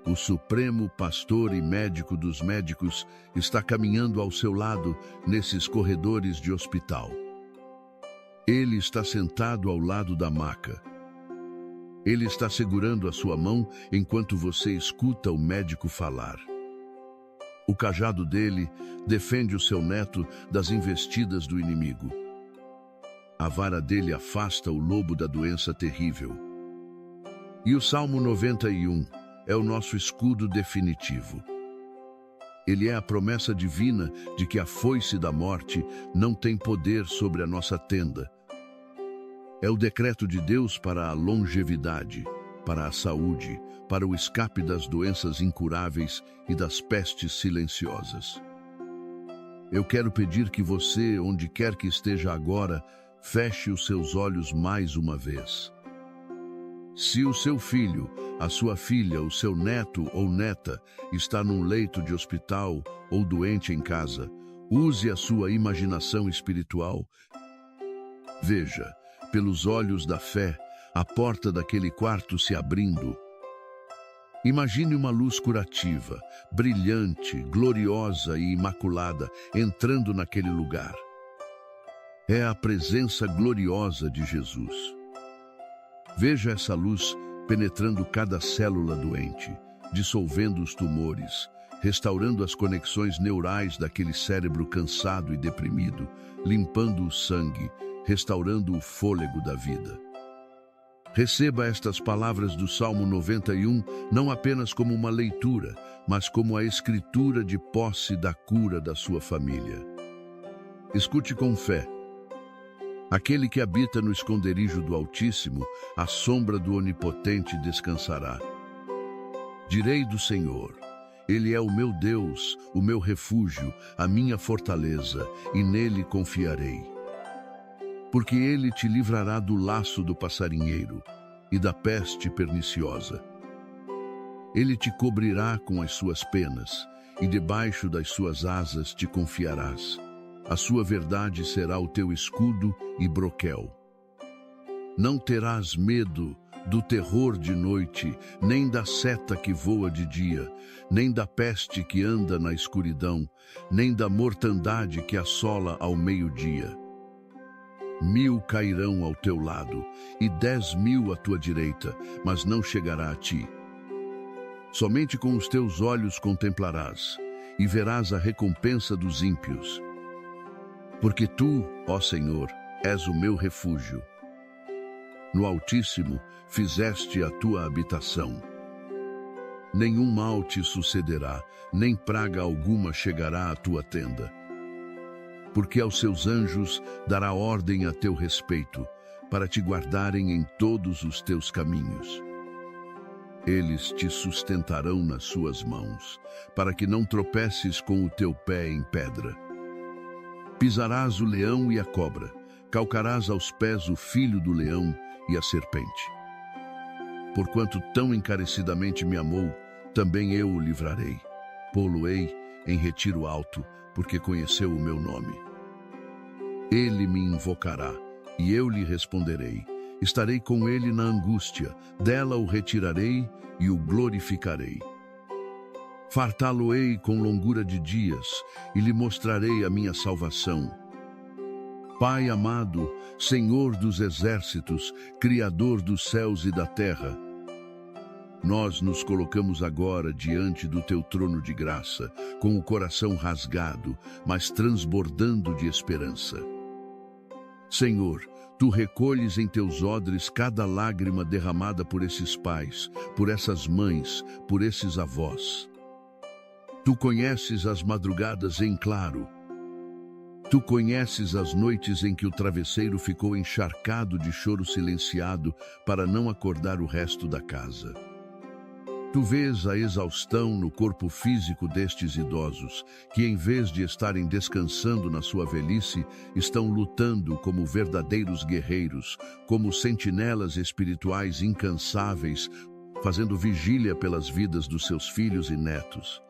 O supremo pastor e médico dos médicos está caminhando ao seu lado nesses corredores de hospital. Ele está sentado ao lado da maca. Ele está segurando a sua mão enquanto você escuta o médico falar. O cajado dele defende o seu neto das investidas do inimigo. A vara dele afasta o lobo da doença terrível. E o Salmo 91 é o nosso escudo definitivo. Ele é a promessa divina de que a foice da morte não tem poder sobre a nossa tenda. É o decreto de Deus para a longevidade, para a saúde, para o escape das doenças incuráveis e das pestes silenciosas. Eu quero pedir que você, onde quer que esteja agora, feche os seus olhos mais uma vez. Se o seu filho, a sua filha, o seu neto ou neta está num leito de hospital ou doente em casa, use a sua imaginação espiritual. Veja, pelos olhos da fé, a porta daquele quarto se abrindo. Imagine uma luz curativa, brilhante, gloriosa e imaculada entrando naquele lugar. É a presença gloriosa de Jesus. Veja essa luz penetrando cada célula doente, dissolvendo os tumores, restaurando as conexões neurais daquele cérebro cansado e deprimido, limpando o sangue, restaurando o fôlego da vida. Receba estas palavras do Salmo 91 não apenas como uma leitura, mas como a escritura de posse da cura da sua família. Escute com fé. Aquele que habita no esconderijo do Altíssimo, à sombra do Onipotente descansará. Direi do Senhor: Ele é o meu Deus, o meu refúgio, a minha fortaleza, e nele confiarei. Porque ele te livrará do laço do passarinheiro e da peste perniciosa. Ele te cobrirá com as suas penas, e debaixo das suas asas te confiarás. A sua verdade será o teu escudo e broquel. Não terás medo do terror de noite, nem da seta que voa de dia, nem da peste que anda na escuridão, nem da mortandade que assola ao meio-dia. 1000 cairão ao teu lado, e 10.000 à tua direita, mas não chegará a ti. Somente com os teus olhos contemplarás, e verás a recompensa dos ímpios. Porque tu, ó Senhor, és o meu refúgio. No Altíssimo fizeste a tua habitação. Nenhum mal te sucederá, nem praga alguma chegará à tua tenda. Porque aos seus anjos dará ordem a teu respeito, para te guardarem em todos os teus caminhos. Eles te sustentarão nas suas mãos, para que não tropeces com o teu pé em pedra. Pisarás o leão e a cobra, calcarás aos pés o filho do leão e a serpente. Porquanto tão encarecidamente me amou, também eu o livrarei. Pô-lo-ei em retiro alto, porque conheceu o meu nome. Ele me invocará, e eu lhe responderei. Estarei com ele na angústia, dela o retirarei e o glorificarei. Fartá-lo-ei com longura de dias, e lhe mostrarei a minha salvação. Pai amado, Senhor dos exércitos, Criador dos céus e da terra, nós nos colocamos agora diante do teu trono de graça, com o coração rasgado, mas transbordando de esperança. Senhor, tu recolhes em teus odres cada lágrima derramada por esses pais, por essas mães, por esses avós. Tu conheces as madrugadas em claro. Tu conheces as noites em que o travesseiro ficou encharcado de choro silenciado para não acordar o resto da casa. Tu vês a exaustão no corpo físico destes idosos, que em vez de estarem descansando na sua velhice, estão lutando como verdadeiros guerreiros, como sentinelas espirituais incansáveis, fazendo vigília pelas vidas dos seus filhos e netos.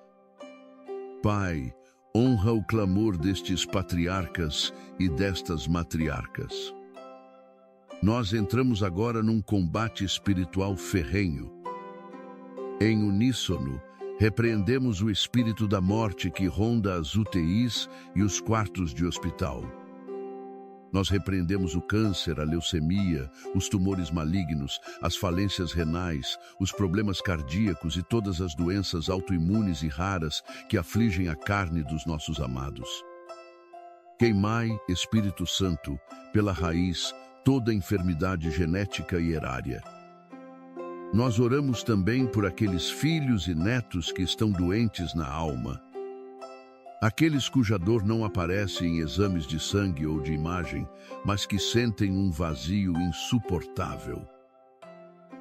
Pai, honra o clamor destes patriarcas e destas matriarcas. Nós entramos agora num combate espiritual ferrenho. Em uníssono, repreendemos o espírito da morte que ronda as UTIs e os quartos de hospital. Nós repreendemos o câncer, a leucemia, os tumores malignos, as falências renais, os problemas cardíacos e todas as doenças autoimunes e raras que afligem a carne dos nossos amados. Queimai, Espírito Santo, pela raiz, toda enfermidade genética e erária. Nós oramos também por aqueles filhos e netos que estão doentes na alma. Aqueles cuja dor não aparece em exames de sangue ou de imagem, mas que sentem um vazio insuportável.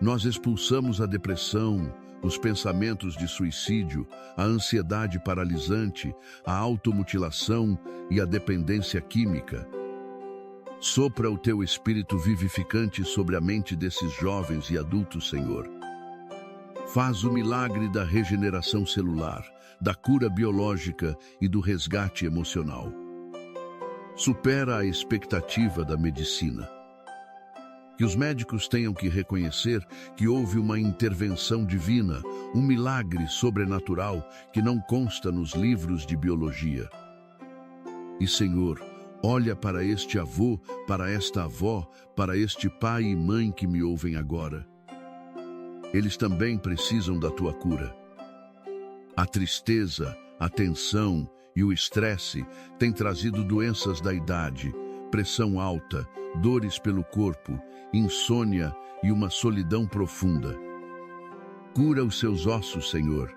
Nós expulsamos a depressão, os pensamentos de suicídio, a ansiedade paralisante, a automutilação e a dependência química. Sopra o teu espírito vivificante sobre a mente desses jovens e adultos, Senhor. Faz o milagre da regeneração celular, da cura biológica e do resgate emocional. Supera a expectativa da medicina. Que os médicos tenham que reconhecer que houve uma intervenção divina, um milagre sobrenatural que não consta nos livros de biologia. E, Senhor, olha para este avô, para esta avó, para este pai e mãe que me ouvem agora. Eles também precisam da tua cura. A tristeza, a tensão e o estresse têm trazido doenças da idade, pressão alta, dores pelo corpo, insônia e uma solidão profunda. Cura os seus ossos, Senhor.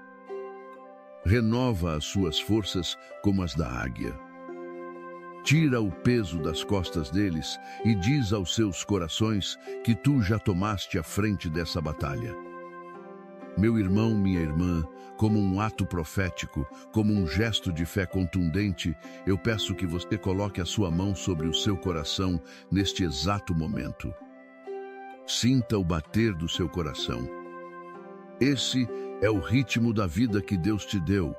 Renova as suas forças como as da águia. Tira o peso das costas deles e diz aos seus corações que tu já tomaste a frente dessa batalha. Meu irmão, minha irmã, como um ato profético, como um gesto de fé contundente, eu peço que você coloque a sua mão sobre o seu coração neste exato momento. Sinta o bater do seu coração. Esse é o ritmo da vida que Deus te deu.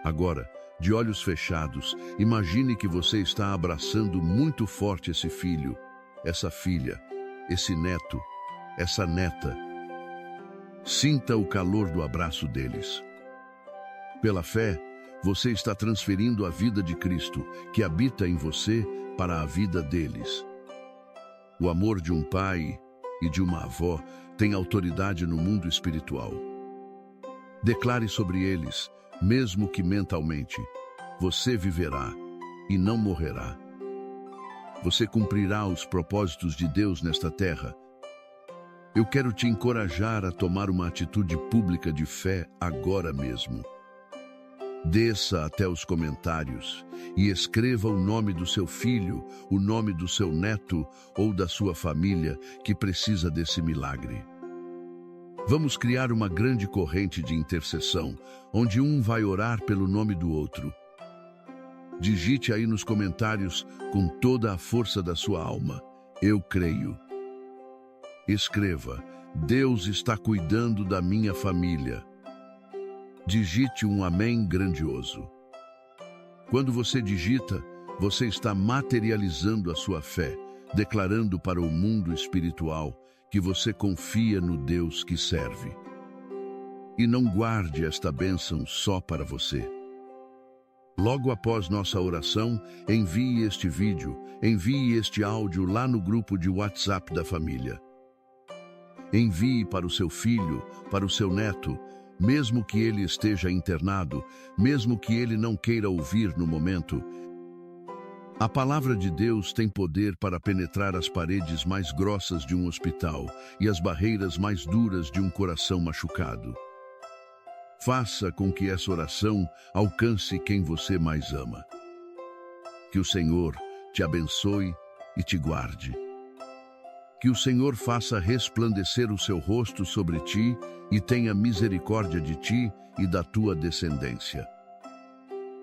Agora, de olhos fechados, imagine que você está abraçando muito forte esse filho, essa filha, esse neto, essa neta. Sinta o calor do abraço deles. Pela fé, você está transferindo a vida de Cristo, que habita em você, para a vida deles. O amor de um pai e de uma avó tem autoridade no mundo espiritual. Declare sobre eles, mesmo que mentalmente, você viverá e não morrerá. Você cumprirá os propósitos de Deus nesta terra. Eu quero te encorajar a tomar uma atitude pública de fé agora mesmo. Desça até os comentários e escreva o nome do seu filho, o nome do seu neto ou da sua família que precisa desse milagre. Vamos criar uma grande corrente de intercessão, onde um vai orar pelo nome do outro. Digite aí nos comentários com toda a força da sua alma: eu creio. Escreva: Deus está cuidando da minha família. Digite um amém grandioso. Quando você digita, você está materializando a sua fé, declarando para o mundo espiritual que você confia no Deus que serve. E não guarde esta bênção só para você. Logo após nossa oração, envie este vídeo, envie este áudio lá no grupo de WhatsApp da família. Envie para o seu filho, para o seu neto, mesmo que ele esteja internado, mesmo que ele não queira ouvir no momento. A palavra de Deus tem poder para penetrar as paredes mais grossas de um hospital e as barreiras mais duras de um coração machucado. Faça com que essa oração alcance quem você mais ama. Que o Senhor te abençoe e te guarde. Que o Senhor faça resplandecer o seu rosto sobre ti e tenha misericórdia de ti e da tua descendência.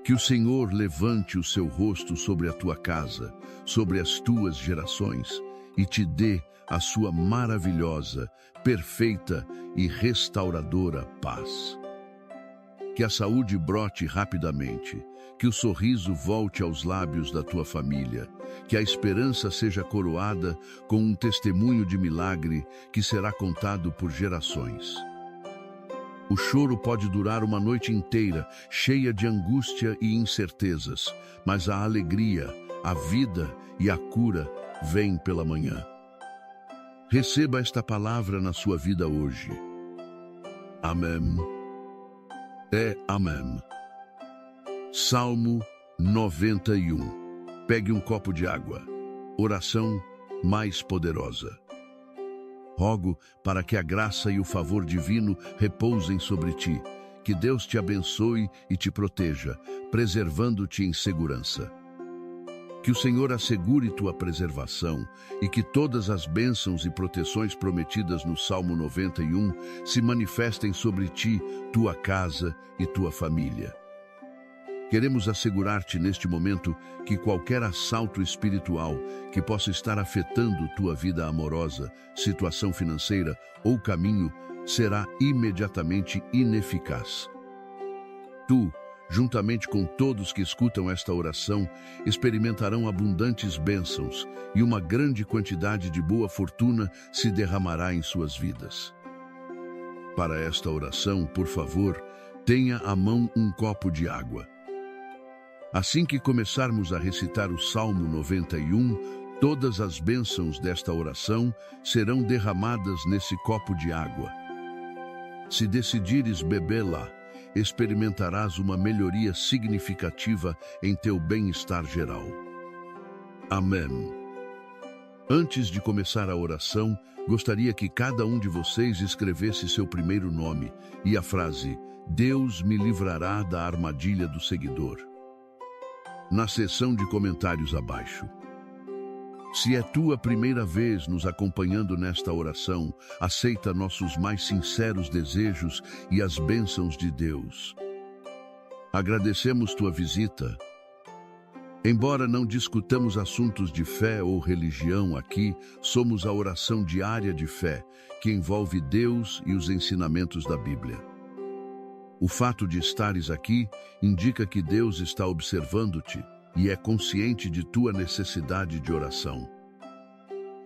Que o Senhor levante o seu rosto sobre a tua casa, sobre as tuas gerações, e te dê a sua maravilhosa, perfeita e restauradora paz. Que a saúde brote rapidamente, que o sorriso volte aos lábios da tua família, que a esperança seja coroada com um testemunho de milagre que será contado por gerações. O choro pode durar uma noite inteira, cheia de angústia e incertezas, mas a alegria, a vida e a cura vêm pela manhã. Receba esta palavra na sua vida hoje. Amém. Amém. Salmo 91. Pegue um copo de água. Oração mais poderosa. Rogo para que a graça e o favor divino repousem sobre ti, que Deus te abençoe e te proteja, preservando-te em segurança. Que o Senhor assegure tua preservação e que todas as bênçãos e proteções prometidas no Salmo 91 se manifestem sobre ti, tua casa e tua família. Queremos assegurar-te neste momento que qualquer assalto espiritual que possa estar afetando tua vida amorosa, situação financeira ou caminho será imediatamente ineficaz. Tu, juntamente com todos que escutam esta oração, experimentarão abundantes bênçãos e uma grande quantidade de boa fortuna se derramará em suas vidas. Para esta oração, por favor, tenha à mão um copo de água. Assim que começarmos a recitar o Salmo 91, todas as bênçãos desta oração serão derramadas nesse copo de água. Se decidires bebê-la, experimentarás uma melhoria significativa em teu bem-estar geral. Amém. Antes de começar a oração, gostaria que cada um de vocês escrevesse seu primeiro nome e a frase "Deus me livrará da armadilha do seguidor" na seção de comentários abaixo. Se é tua primeira vez nos acompanhando nesta oração, aceita nossos mais sinceros desejos e as bênçãos de Deus. Agradecemos tua visita. Embora não discutamos assuntos de fé ou religião aqui, somos a oração diária de fé, que envolve Deus e os ensinamentos da Bíblia. O fato de estares aqui indica que Deus está observando-te e é consciente de tua necessidade de oração.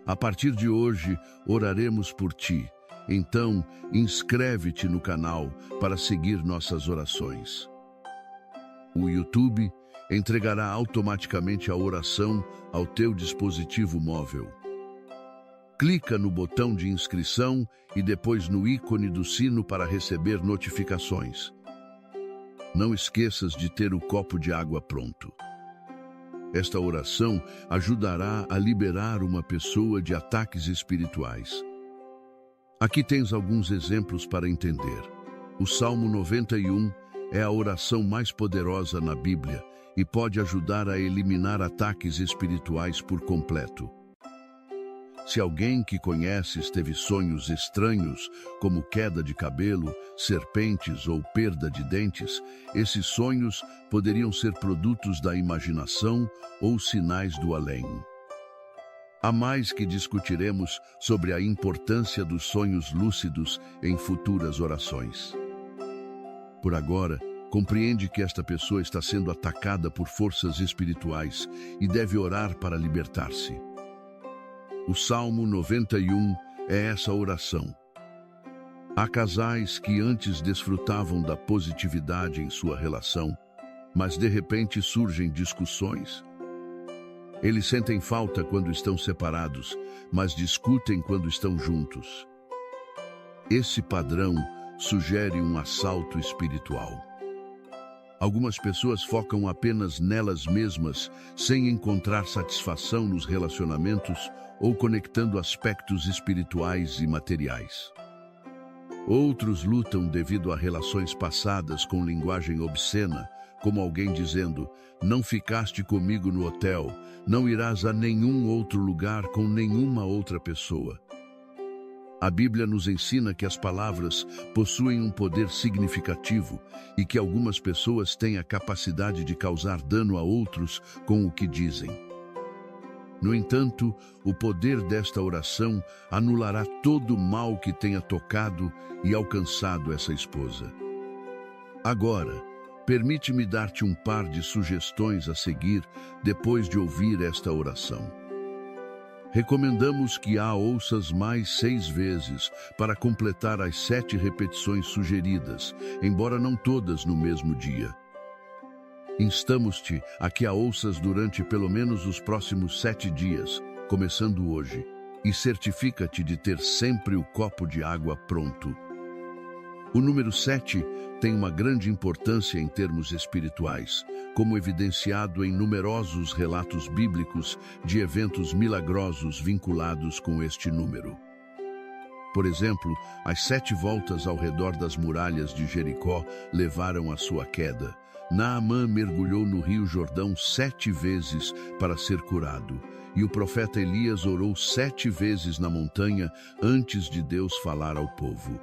A partir de hoje, oraremos por ti. Então, inscreve-te no canal para seguir nossas orações. O YouTube entregará automaticamente a oração ao teu dispositivo móvel. Clica no botão de inscrição e depois no ícone do sino para receber notificações. Não esqueças de ter o copo de água pronto. Esta oração ajudará a liberar uma pessoa de ataques espirituais. Aqui tens alguns exemplos para entender. O Salmo 91 é a oração mais poderosa na Bíblia e pode ajudar a eliminar ataques espirituais por completo. Se alguém que conheces teve sonhos estranhos, como queda de cabelo, serpentes ou perda de dentes, esses sonhos poderiam ser produtos da imaginação ou sinais do além. Há mais que discutiremos sobre a importância dos sonhos lúcidos em futuras orações. Por agora, compreende que esta pessoa está sendo atacada por forças espirituais e deve orar para libertar-se. O Salmo 91 é essa oração. Há casais que antes desfrutavam da positividade em sua relação, mas de repente surgem discussões. Eles sentem falta quando estão separados, mas discutem quando estão juntos. Esse padrão sugere um assalto espiritual. Algumas pessoas focam apenas nelas mesmas, sem encontrar satisfação nos relacionamentos ou conectando aspectos espirituais e materiais. Outros lutam devido a relações passadas com linguagem obscena, como alguém dizendo: "Não ficaste comigo no hotel, não irás a nenhum outro lugar com nenhuma outra pessoa." A Bíblia nos ensina que as palavras possuem um poder significativo e que algumas pessoas têm a capacidade de causar dano a outros com o que dizem. No entanto, o poder desta oração anulará todo o mal que tenha tocado e alcançado essa esposa. Agora, permite-me dar-te um par de sugestões a seguir depois de ouvir esta oração. Recomendamos que a ouças mais 6 vezes para completar as 7 repetições sugeridas, embora não todas no mesmo dia. Instamos-te a que a ouças durante pelo menos os próximos 7 dias, começando hoje, e certifica-te de ter sempre o copo de água pronto. O número 7 tem uma grande importância em termos espirituais, como evidenciado em numerosos relatos bíblicos de eventos milagrosos vinculados com este número. Por exemplo, as 7 voltas ao redor das muralhas de Jericó levaram à sua queda. Naamã mergulhou no rio Jordão 7 vezes para ser curado, e o profeta Elias orou 7 vezes na montanha antes de Deus falar ao povo.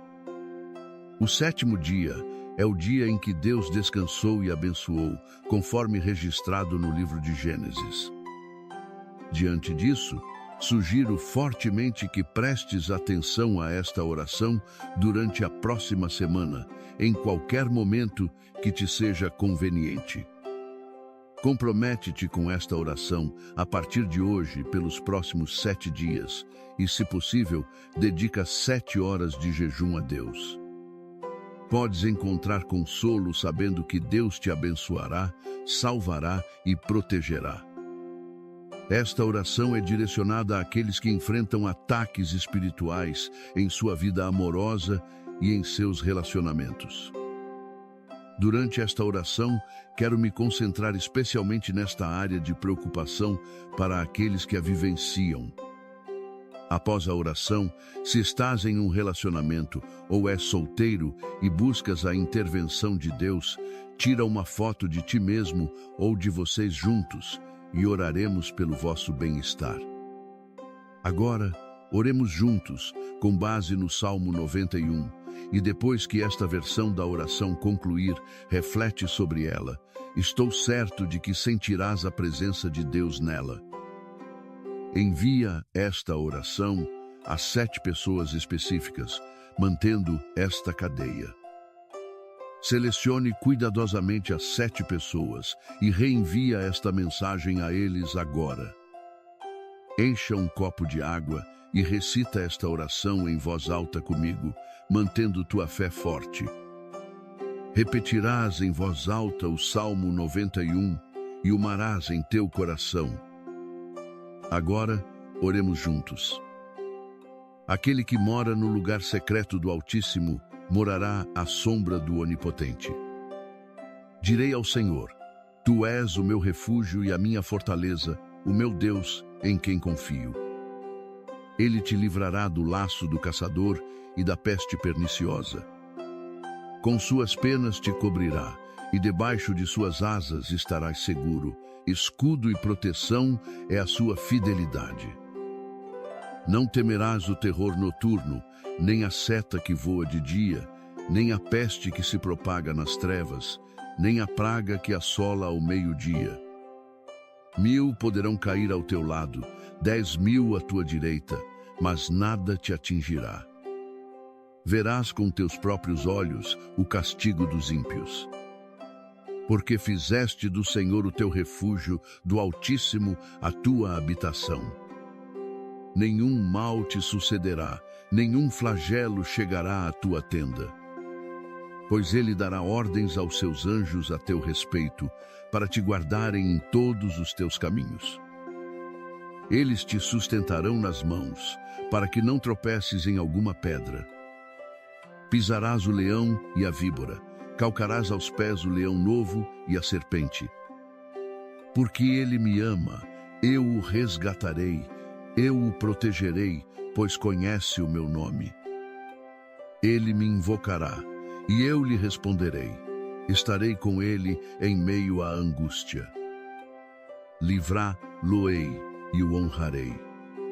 O 7º dia é o dia em que Deus descansou e abençoou, conforme registrado no livro de Gênesis. Diante disso, sugiro fortemente que prestes atenção a esta oração durante a próxima semana, em qualquer momento que te seja conveniente. Compromete-te com esta oração a partir de hoje pelos próximos 7 dias e, se possível, dedica 7 horas de jejum a Deus. Podes encontrar consolo sabendo que Deus te abençoará, salvará e protegerá. Esta oração é direcionada àqueles que enfrentam ataques espirituais em sua vida amorosa e em seus relacionamentos. Durante esta oração, quero me concentrar especialmente nesta área de preocupação para aqueles que a vivenciam. Após a oração, se estás em um relacionamento ou és solteiro e buscas a intervenção de Deus, tira uma foto de ti mesmo ou de vocês juntos e oraremos pelo vosso bem-estar. Agora, oremos juntos, com base no Salmo 91, e depois que esta versão da oração concluir, reflete sobre ela. Estou certo de que sentirás a presença de Deus nela. Envia esta oração a 7 pessoas específicas, mantendo esta cadeia. Selecione cuidadosamente as 7 pessoas e reenvia esta mensagem a eles agora. Encha um copo de água e recita esta oração em voz alta comigo, mantendo tua fé forte. Repetirás em voz alta o Salmo 91 e o marás em teu coração. Agora, oremos juntos. Aquele que mora no lugar secreto do Altíssimo morará à sombra do Onipotente. Direi ao Senhor: Tu és o meu refúgio e a minha fortaleza, o meu Deus, em quem confio. Ele te livrará do laço do caçador e da peste perniciosa. Com suas penas te cobrirá, e debaixo de suas asas estarás seguro. Escudo e proteção é a sua fidelidade. Não temerás o terror noturno, nem a seta que voa de dia, nem a peste que se propaga nas trevas, nem a praga que assola ao meio-dia. 1000 poderão cair ao teu lado, 10.000 à tua direita, mas nada te atingirá. Verás com teus próprios olhos o castigo dos ímpios. Porque fizeste do Senhor o teu refúgio, do Altíssimo a tua habitação. Nenhum mal te sucederá, nenhum flagelo chegará à tua tenda. Pois ele dará ordens aos seus anjos a teu respeito, para te guardarem em todos os teus caminhos. Eles te sustentarão nas mãos, para que não tropeces em alguma pedra. Pisarás o leão e a víbora, calcarás aos pés o leão novo e a serpente. Porque ele me ama, eu o resgatarei, eu o protegerei, pois conhece o meu nome. Ele me invocará, e eu lhe responderei. Estarei com ele em meio à angústia. Livrá-lo-ei e o honrarei.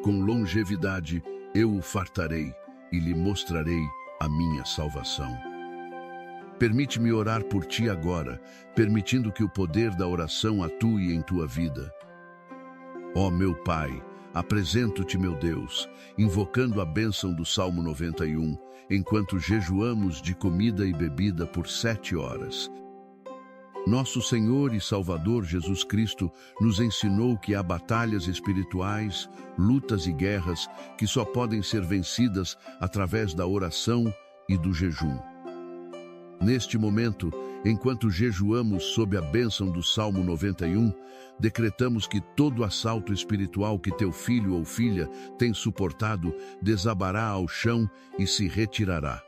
Com longevidade eu o fartarei e lhe mostrarei a minha salvação. Permite-me orar por ti agora, permitindo que o poder da oração atue em tua vida. Ó meu Pai, apresento-te, meu Deus, invocando a bênção do Salmo 91, enquanto jejuamos de comida e bebida por 7 horas. Nosso Senhor e Salvador Jesus Cristo nos ensinou que há batalhas espirituais, lutas e guerras que só podem ser vencidas através da oração e do jejum. Neste momento, enquanto jejuamos sob a bênção do Salmo 91, decretamos que todo assalto espiritual que teu filho ou filha tem suportado desabará ao chão e se retirará.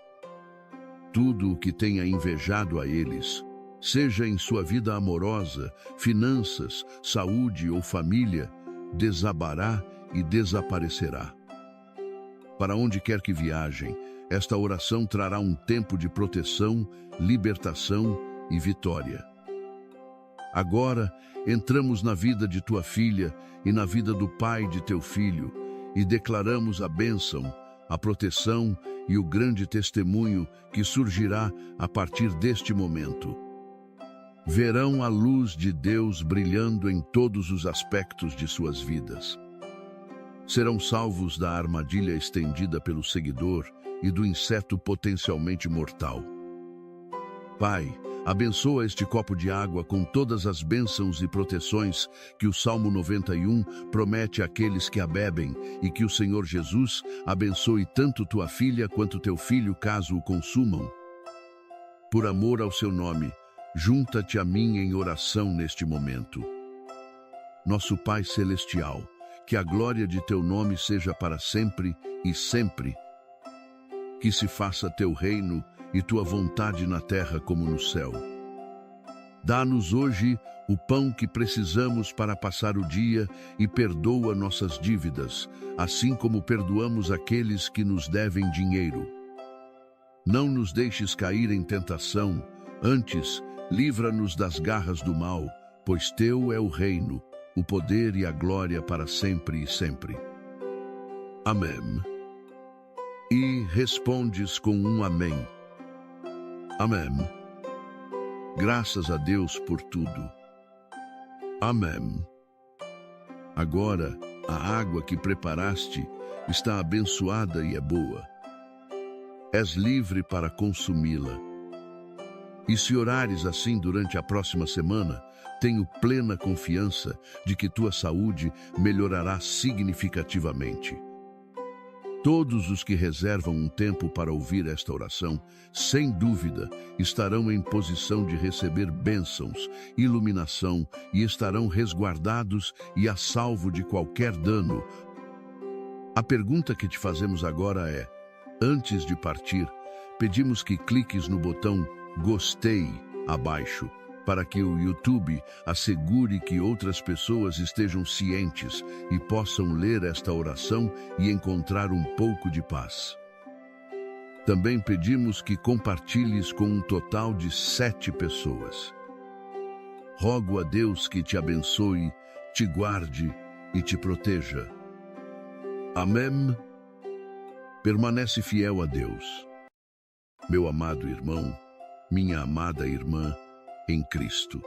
Tudo o que tenha invejado a eles, seja em sua vida amorosa, finanças, saúde ou família, desabará e desaparecerá. Para onde quer que viajem, esta oração trará um tempo de proteção, libertação e vitória. Agora, entramos na vida de tua filha e na vida do pai de teu filho e declaramos a bênção, a proteção e o grande testemunho que surgirá a partir deste momento. Verão a luz de Deus brilhando em todos os aspectos de suas vidas. Serão salvos da armadilha estendida pelo seguidor e do inseto potencialmente mortal. Pai, abençoa este copo de água com todas as bênçãos e proteções que o Salmo 91 promete àqueles que a bebem e que o Senhor Jesus abençoe tanto tua filha quanto teu filho caso o consumam. Por amor ao seu nome, junta-te a mim em oração neste momento. Nosso Pai Celestial, que a glória de teu nome seja para sempre e sempre. Que se faça teu reino e tua vontade na terra como no céu. Dá-nos hoje o pão que precisamos para passar o dia e perdoa nossas dívidas, assim como perdoamos aqueles que nos devem dinheiro. Não nos deixes cair em tentação, antes, livra-nos das garras do mal, pois teu é o reino, o poder e a glória para sempre e sempre. Amém. E respondes com um amém. Amém. Graças a Deus por tudo. Amém. Agora, a água que preparaste está abençoada e é boa. És livre para consumi-la. E se orares assim durante a próxima semana, tenho plena confiança de que tua saúde melhorará significativamente. Todos os que reservam um tempo para ouvir esta oração, sem dúvida, estarão em posição de receber bênçãos, iluminação e estarão resguardados e a salvo de qualquer dano. A pergunta que te fazemos agora é: antes de partir, pedimos que cliques no botão Gostei abaixo, para que o YouTube assegure que outras pessoas estejam cientes e possam ler esta oração e encontrar um pouco de paz. Também pedimos que compartilhes com um total de 7 pessoas. Rogo a Deus que te abençoe, te guarde e te proteja. Amém. Permanece fiel a Deus. Meu amado irmão, minha amada irmã, em Cristo.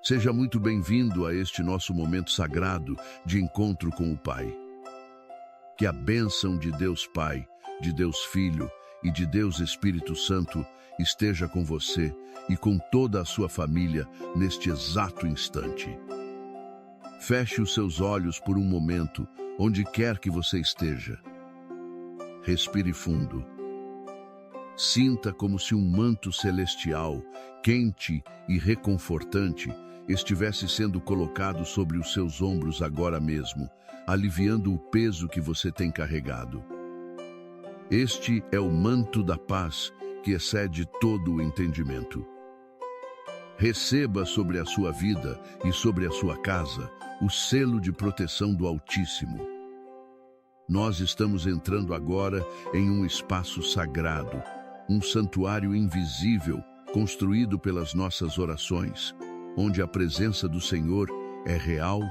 Seja muito bem-vindo a este nosso momento sagrado de encontro com o Pai. Que a bênção de Deus Pai, de Deus Filho e de Deus Espírito Santo esteja com você e com toda a sua família neste exato instante. Feche os seus olhos por um momento, onde quer que você esteja. Respire fundo. Sinta como se um manto celestial, quente e reconfortante, estivesse sendo colocado sobre os seus ombros agora mesmo, aliviando o peso que você tem carregado. Este é o manto da paz que excede todo o entendimento. Receba sobre a sua vida e sobre a sua casa o selo de proteção do Altíssimo. Nós estamos entrando agora em um espaço sagrado, um santuário invisível construído pelas nossas orações, onde a presença do Senhor é real,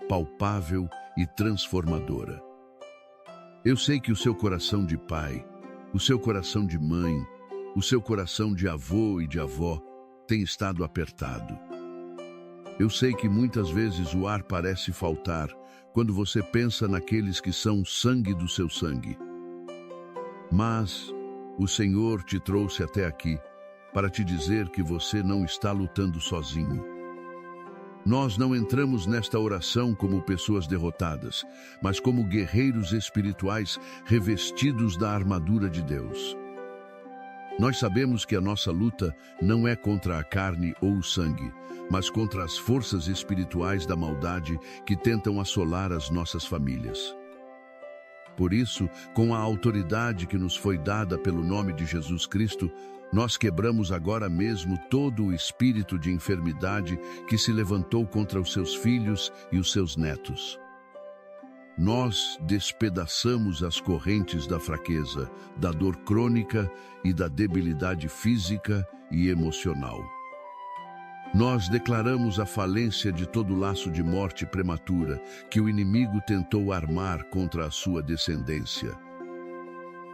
palpável e transformadora. Eu sei que o seu coração de pai, o seu coração de mãe, o seu coração de avô e de avó tem estado apertado. Eu sei que muitas vezes o ar parece faltar quando você pensa naqueles que são sangue do seu sangue. Mas o Senhor te trouxe até aqui para te dizer que você não está lutando sozinho. Nós não entramos nesta oração como pessoas derrotadas, mas como guerreiros espirituais revestidos da armadura de Deus. Nós sabemos que a nossa luta não é contra a carne ou o sangue, mas contra as forças espirituais da maldade que tentam assolar as nossas famílias. Por isso, com a autoridade que nos foi dada pelo nome de Jesus Cristo, nós quebramos agora mesmo todo o espírito de enfermidade que se levantou contra os seus filhos e os seus netos. Nós despedaçamos as correntes da fraqueza, da dor crônica e da debilidade física e emocional. Nós declaramos a falência de todo laço de morte prematura que o inimigo tentou armar contra a sua descendência.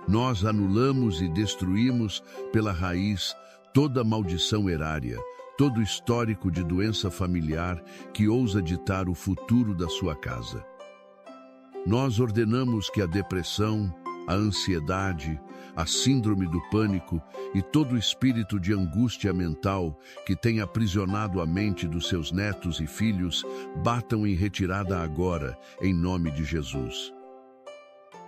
Nós anulamos e destruímos pela raiz toda maldição erária, todo histórico de doença familiar que ousa ditar o futuro da sua casa. Nós ordenamos que a depressão, a ansiedade, a síndrome do pânico e todo espírito de angústia mental que tem aprisionado a mente dos seus netos e filhos batam em retirada agora, em nome de Jesus.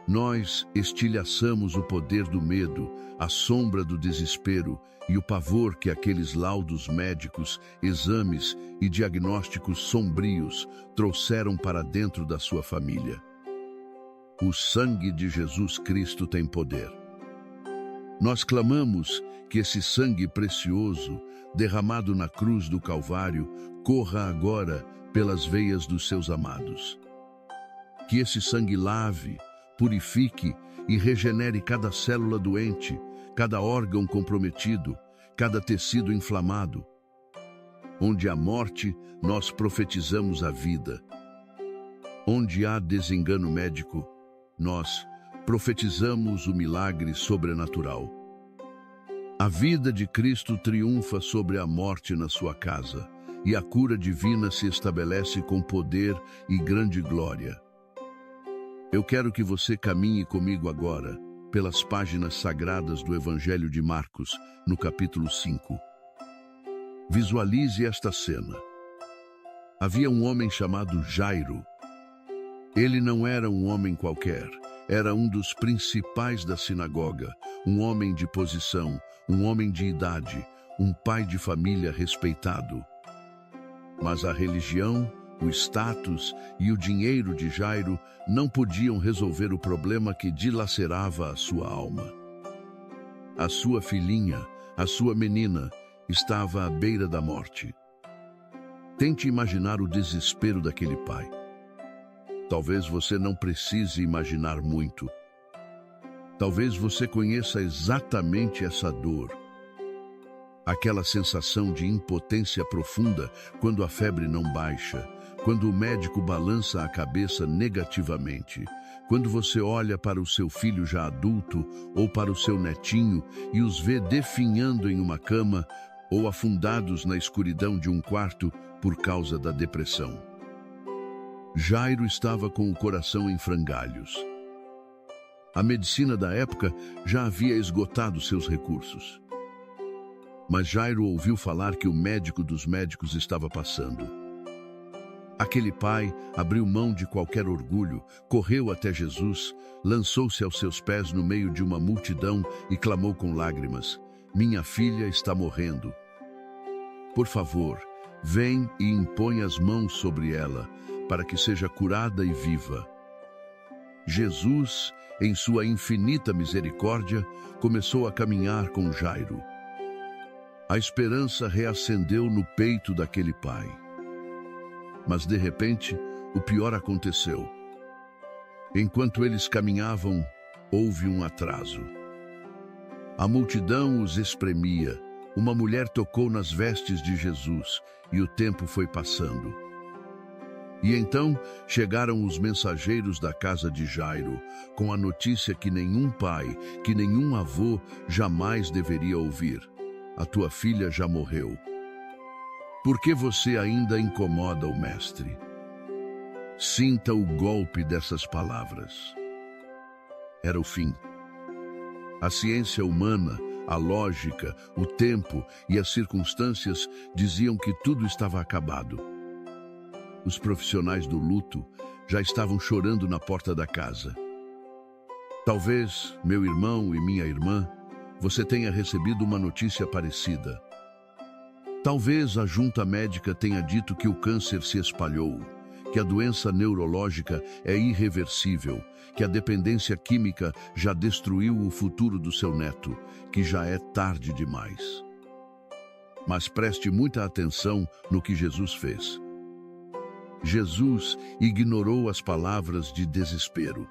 Nós estilhaçamos o poder do medo, a sombra do desespero e o pavor que aqueles laudos médicos, exames e diagnósticos sombrios trouxeram para dentro da sua família. O sangue de Jesus Cristo tem poder. Nós clamamos que esse sangue precioso, derramado na cruz do Calvário, corra agora pelas veias dos seus amados. Que esse sangue lave, purifique e regenere cada célula doente, cada órgão comprometido, cada tecido inflamado. Onde há morte, nós profetizamos a vida. Onde há desengano médico, nós profetizamos o milagre sobrenatural. A vida de Cristo triunfa sobre a morte na sua casa, e a cura divina se estabelece com poder e grande glória. Eu quero que você caminhe comigo agora pelas páginas sagradas do Evangelho de Marcos, no capítulo 5. Visualize esta cena. Havia um homem chamado Jairo. Ele não era um homem qualquer, era um dos principais da sinagoga, um homem de posição, um homem de idade, um pai de família respeitado. Mas a religião, o status e o dinheiro de Jairo não podiam resolver o problema que dilacerava a sua alma. A sua filhinha, a sua menina, estava à beira da morte. Tente imaginar o desespero daquele pai. Talvez você não precise imaginar muito. Talvez você conheça exatamente essa dor. Aquela sensação de impotência profunda quando a febre não baixa, quando o médico balança a cabeça negativamente, quando você olha para o seu filho já adulto ou para o seu netinho e os vê definhando em uma cama ou afundados na escuridão de um quarto por causa da depressão. Jairo estava com o coração em frangalhos. A medicina da época já havia esgotado seus recursos. Mas Jairo ouviu falar que o médico dos médicos estava passando. Aquele pai abriu mão de qualquer orgulho, correu até Jesus, lançou-se aos seus pés no meio de uma multidão e clamou com lágrimas: "Minha filha está morrendo. Por favor, vem e impõe as mãos sobre ela, para que seja curada e viva." Jesus, em sua infinita misericórdia, começou a caminhar com Jairo. A esperança reacendeu no peito daquele pai. Mas, de repente, o pior aconteceu. Enquanto eles caminhavam, houve um atraso. A multidão os espremia. Uma mulher tocou nas vestes de Jesus e o tempo foi passando. E então chegaram os mensageiros da casa de Jairo, com a notícia que nenhum pai, que nenhum avô jamais deveria ouvir: "A tua filha já morreu." Por que você ainda incomoda o Mestre? Sinta o golpe dessas palavras. Era o fim. A ciência humana, a lógica, o tempo e as circunstâncias diziam que tudo estava acabado. Os profissionais do luto já estavam chorando na porta da casa. Talvez, meu irmão e minha irmã, você tenha recebido uma notícia parecida. Talvez a junta médica tenha dito que o câncer se espalhou, que a doença neurológica é irreversível, que a dependência química já destruiu o futuro do seu neto, que já é tarde demais. Mas preste muita atenção no que Jesus fez. Jesus ignorou as palavras de desespero.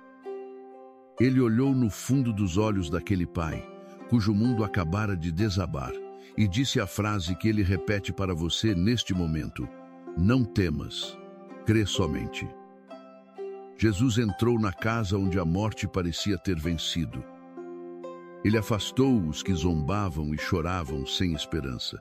Ele olhou no fundo dos olhos daquele pai, cujo mundo acabara de desabar, e disse a frase que ele repete para você neste momento: não temas, crê somente. Jesus entrou na casa onde a morte parecia ter vencido. Ele afastou os que zombavam e choravam sem esperança.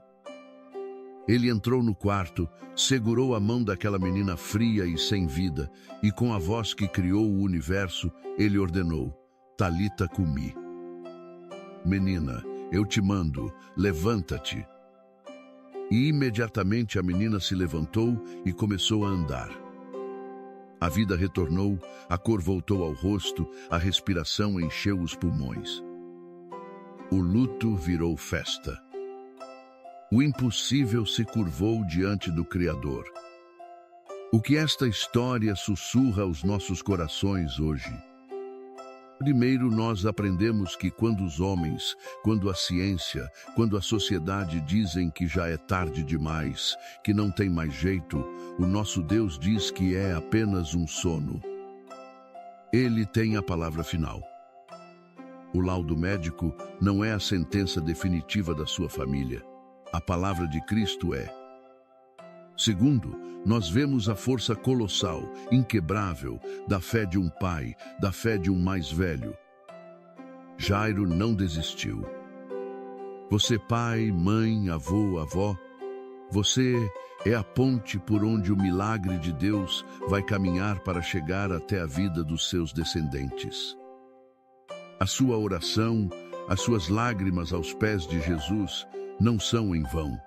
Ele entrou no quarto, segurou a mão daquela menina fria e sem vida, e com a voz que criou o universo, ele ordenou: Talita cumi. Menina, eu te mando, levanta-te. E imediatamente a menina se levantou e começou a andar. A vida retornou, a cor voltou ao rosto, a respiração encheu os pulmões. O luto virou festa. O impossível se curvou diante do Criador. O que esta história sussurra aos nossos corações hoje? Primeiro, nós aprendemos que quando os homens, quando a ciência, quando a sociedade dizem que já é tarde demais, que não tem mais jeito, o nosso Deus diz que é apenas um sono. Ele tem a palavra final. O laudo médico não é a sentença definitiva da sua família. A palavra de Cristo é. Segundo, nós vemos a força colossal, inquebrável, da fé de um pai, da fé de um mais velho. Jairo não desistiu. Você, pai, mãe, avô, avó, você é a ponte por onde o milagre de Deus vai caminhar para chegar até a vida dos seus descendentes. A sua oração, as suas lágrimas aos pés de Jesus não são em vão.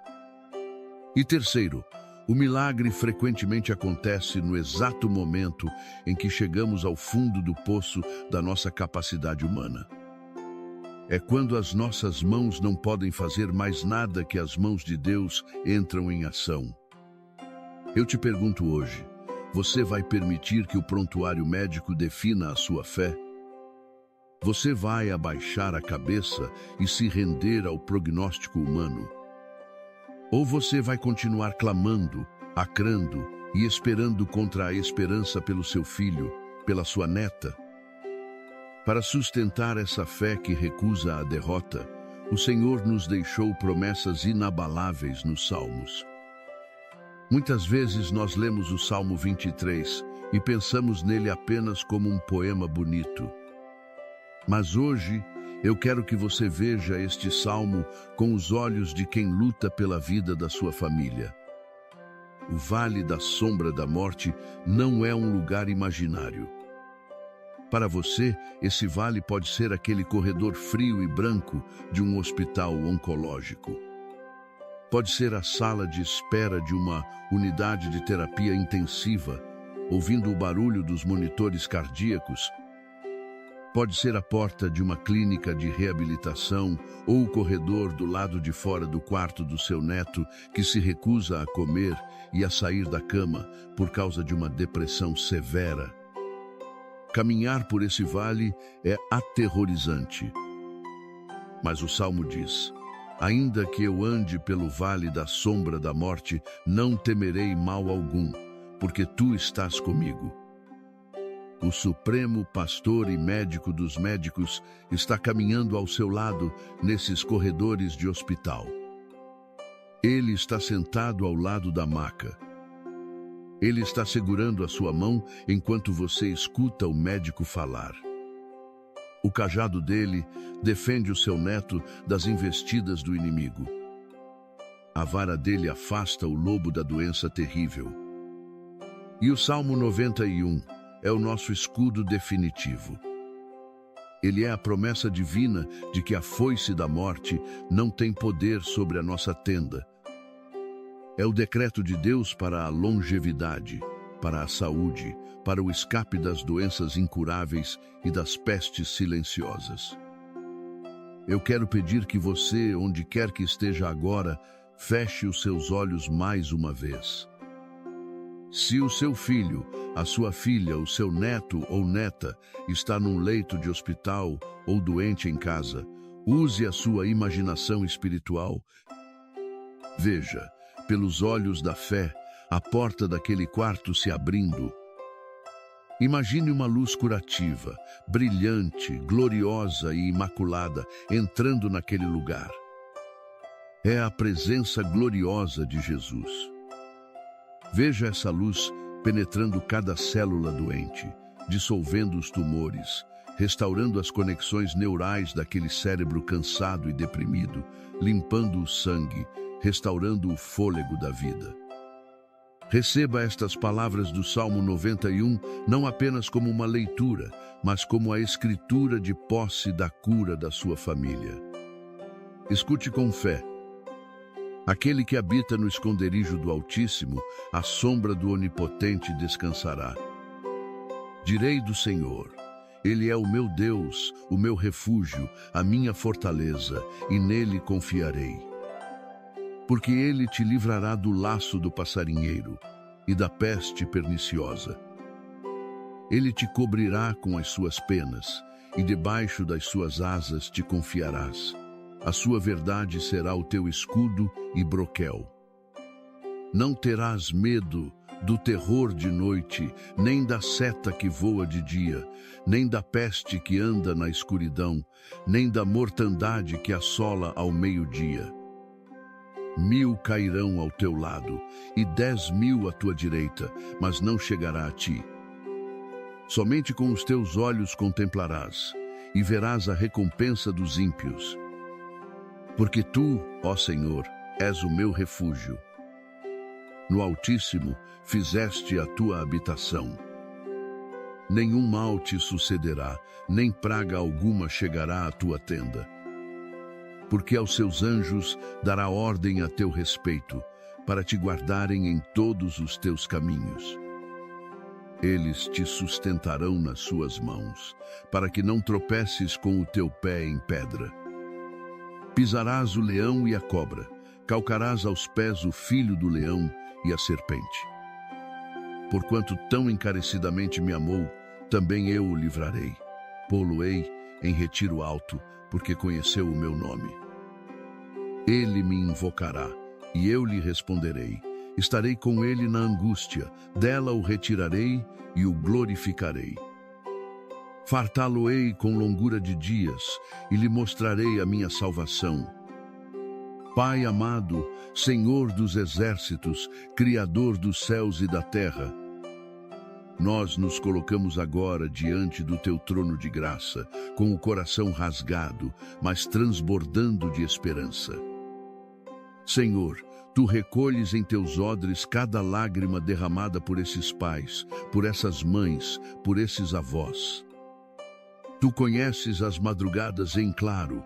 E terceiro, o milagre frequentemente acontece no exato momento em que chegamos ao fundo do poço da nossa capacidade humana. É quando as nossas mãos não podem fazer mais nada que as mãos de Deus entram em ação. Eu te pergunto hoje, você vai permitir que o prontuário médico defina a sua fé? Você vai abaixar a cabeça e se render ao prognóstico humano? Ou você vai continuar clamando, acrando e esperando contra a esperança pelo seu filho, pela sua neta? Para sustentar essa fé que recusa a derrota, o Senhor nos deixou promessas inabaláveis nos Salmos. Muitas vezes nós lemos o Salmo 23 e pensamos nele apenas como um poema bonito. Mas hoje, eu quero que você veja este salmo com os olhos de quem luta pela vida da sua família. O vale da sombra da morte não é um lugar imaginário. Para você, esse vale pode ser aquele corredor frio e branco de um hospital oncológico. Pode ser a sala de espera de uma unidade de terapia intensiva, ouvindo o barulho dos monitores cardíacos. Pode ser a porta de uma clínica de reabilitação ou o corredor do lado de fora do quarto do seu neto que se recusa a comer e a sair da cama por causa de uma depressão severa. Caminhar por esse vale é aterrorizante. Mas o Salmo diz: ainda que eu ande pelo vale da sombra da morte, não temerei mal algum, porque tu estás comigo. O supremo pastor e médico dos médicos está caminhando ao seu lado nesses corredores de hospital. Ele está sentado ao lado da maca. Ele está segurando a sua mão enquanto você escuta o médico falar. O cajado dele defende o seu neto das investidas do inimigo. A vara dele afasta o lobo da doença terrível. E o Salmo 91 é o nosso escudo definitivo. Ele é a promessa divina de que a foice da morte não tem poder sobre a nossa tenda. É o decreto de Deus para a longevidade, para a saúde, para o escape das doenças incuráveis e das pestes silenciosas. Eu quero pedir que você, onde quer que esteja agora, feche os seus olhos mais uma vez. Se o seu filho, a sua filha, o seu neto ou neta está num leito de hospital ou doente em casa, use a sua imaginação espiritual. Veja, pelos olhos da fé, a porta daquele quarto se abrindo. Imagine uma luz curativa, brilhante, gloriosa e imaculada entrando naquele lugar. É a presença gloriosa de Jesus. Veja essa luz penetrando cada célula doente, dissolvendo os tumores, restaurando as conexões neurais daquele cérebro cansado e deprimido, limpando o sangue, restaurando o fôlego da vida. Receba estas palavras do Salmo 91 não apenas como uma leitura, mas como a escritura de posse da cura da sua família. Escute com fé. Aquele que habita no esconderijo do Altíssimo, à sombra do Onipotente descansará. Direi do Senhor: Ele é o meu Deus, o meu refúgio, a minha fortaleza, e nele confiarei. Porque ele te livrará do laço do passarinheiro e da peste perniciosa. Ele te cobrirá com as suas penas, e debaixo das suas asas te confiarás. A sua verdade será o teu escudo e broquel. Não terás medo do terror de noite, nem da seta que voa de dia, nem da peste que anda na escuridão, nem da mortandade que assola ao meio-dia. 1000 cairão ao teu lado, e 10.000 à tua direita, mas não chegará a ti. Somente com os teus olhos contemplarás, e verás a recompensa dos ímpios. Porque tu, ó Senhor, és o meu refúgio. No Altíssimo fizeste a tua habitação. Nenhum mal te sucederá, nem praga alguma chegará à tua tenda. Porque aos seus anjos dará ordem a teu respeito, para te guardarem em todos os teus caminhos. Eles te sustentarão nas suas mãos, para que não tropeces com o teu pé em pedra. Pisarás o leão e a cobra, calcarás aos pés o filho do leão e a serpente. Porquanto tão encarecidamente me amou, também eu o livrarei. Pô-lo-ei em retiro alto, porque conheceu o meu nome. Ele me invocará, e eu lhe responderei. Estarei com ele na angústia, dela o retirarei e o glorificarei. Fartá-lo-ei com longura de dias, e lhe mostrarei a minha salvação. Pai amado, Senhor dos exércitos, Criador dos céus e da terra, nós nos colocamos agora diante do teu trono de graça, com o coração rasgado, mas transbordando de esperança. Senhor, tu recolhes em teus odres cada lágrima derramada por esses pais, por essas mães, por esses avós. Tu conheces as madrugadas em claro.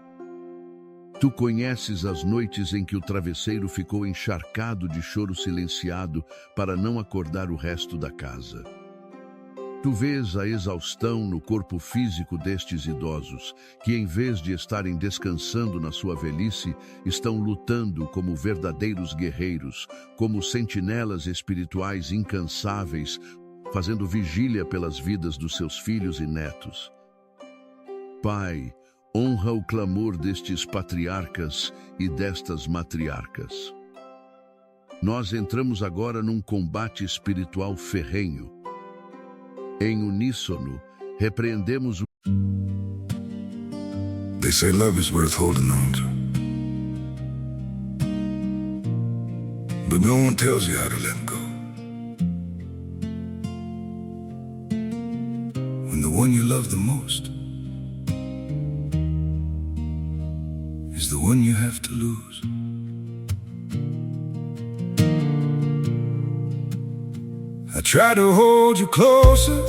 Tu conheces as noites em que o travesseiro ficou encharcado de choro silenciado para não acordar o resto da casa. Tu vês a exaustão no corpo físico destes idosos, que em vez de estarem descansando na sua velhice, estão lutando como verdadeiros guerreiros, como sentinelas espirituais incansáveis, fazendo vigília pelas vidas dos seus filhos e netos. Pai, honra o clamor destes patriarcas e destas matriarcas. Nós entramos agora num combate espiritual ferrenho. Em uníssono, repreendemos o... They say love is worth holding on to. But no one tells you how to let go. When the one you love the most is the one you have to lose. tried to hold you closer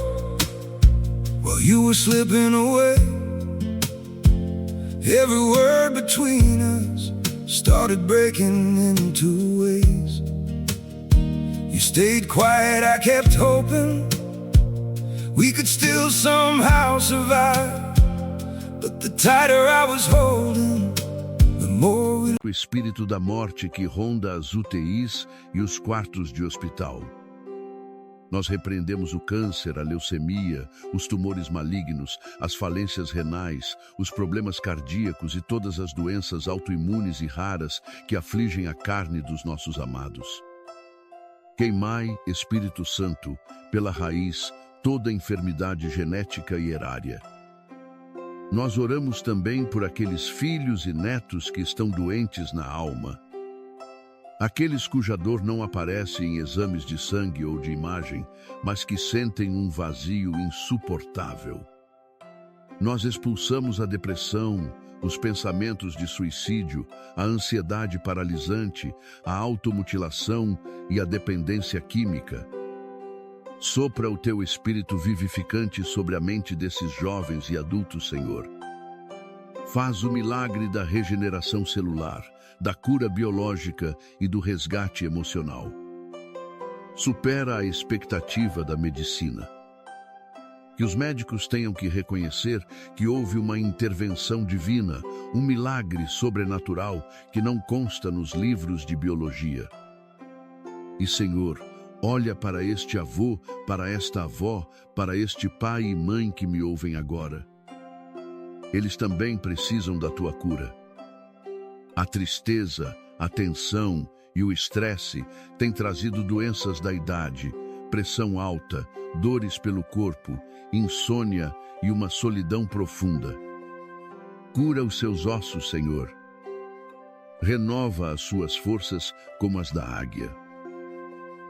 while you were slipping away. Every word between us started breaking into ways. You stayed quiet, I kept hoping we could still somehow survive. But the tighter I was holding, the more we... O espírito da morte que ronda as UTIs e os quartos de hospital. Nós repreendemos o câncer, a leucemia, os tumores malignos, as falências renais, os problemas cardíacos e todas as doenças autoimunes e raras que afligem a carne dos nossos amados. Queimai, Espírito Santo, pela raiz, toda enfermidade genética e erária. Nós oramos também por aqueles filhos e netos que estão doentes na alma. Aqueles cuja dor não aparece em exames de sangue ou de imagem, mas que sentem um vazio insuportável. Nós expulsamos a depressão, os pensamentos de suicídio, a ansiedade paralisante, a automutilação e a dependência química. Sopra o teu espírito vivificante sobre a mente desses jovens e adultos, Senhor. Faz o milagre da regeneração celular, da cura biológica e do resgate emocional. Supera a expectativa da medicina. Que os médicos tenham que reconhecer que houve uma intervenção divina, um milagre sobrenatural que não consta nos livros de biologia. E, Senhor, olha para este avô, para esta avó, para este pai e mãe que me ouvem agora. Eles também precisam da tua cura. A tristeza, a tensão e o estresse têm trazido doenças da idade, pressão alta, dores pelo corpo, insônia e uma solidão profunda. Cura os seus ossos, Senhor. Renova as suas forças como as da águia.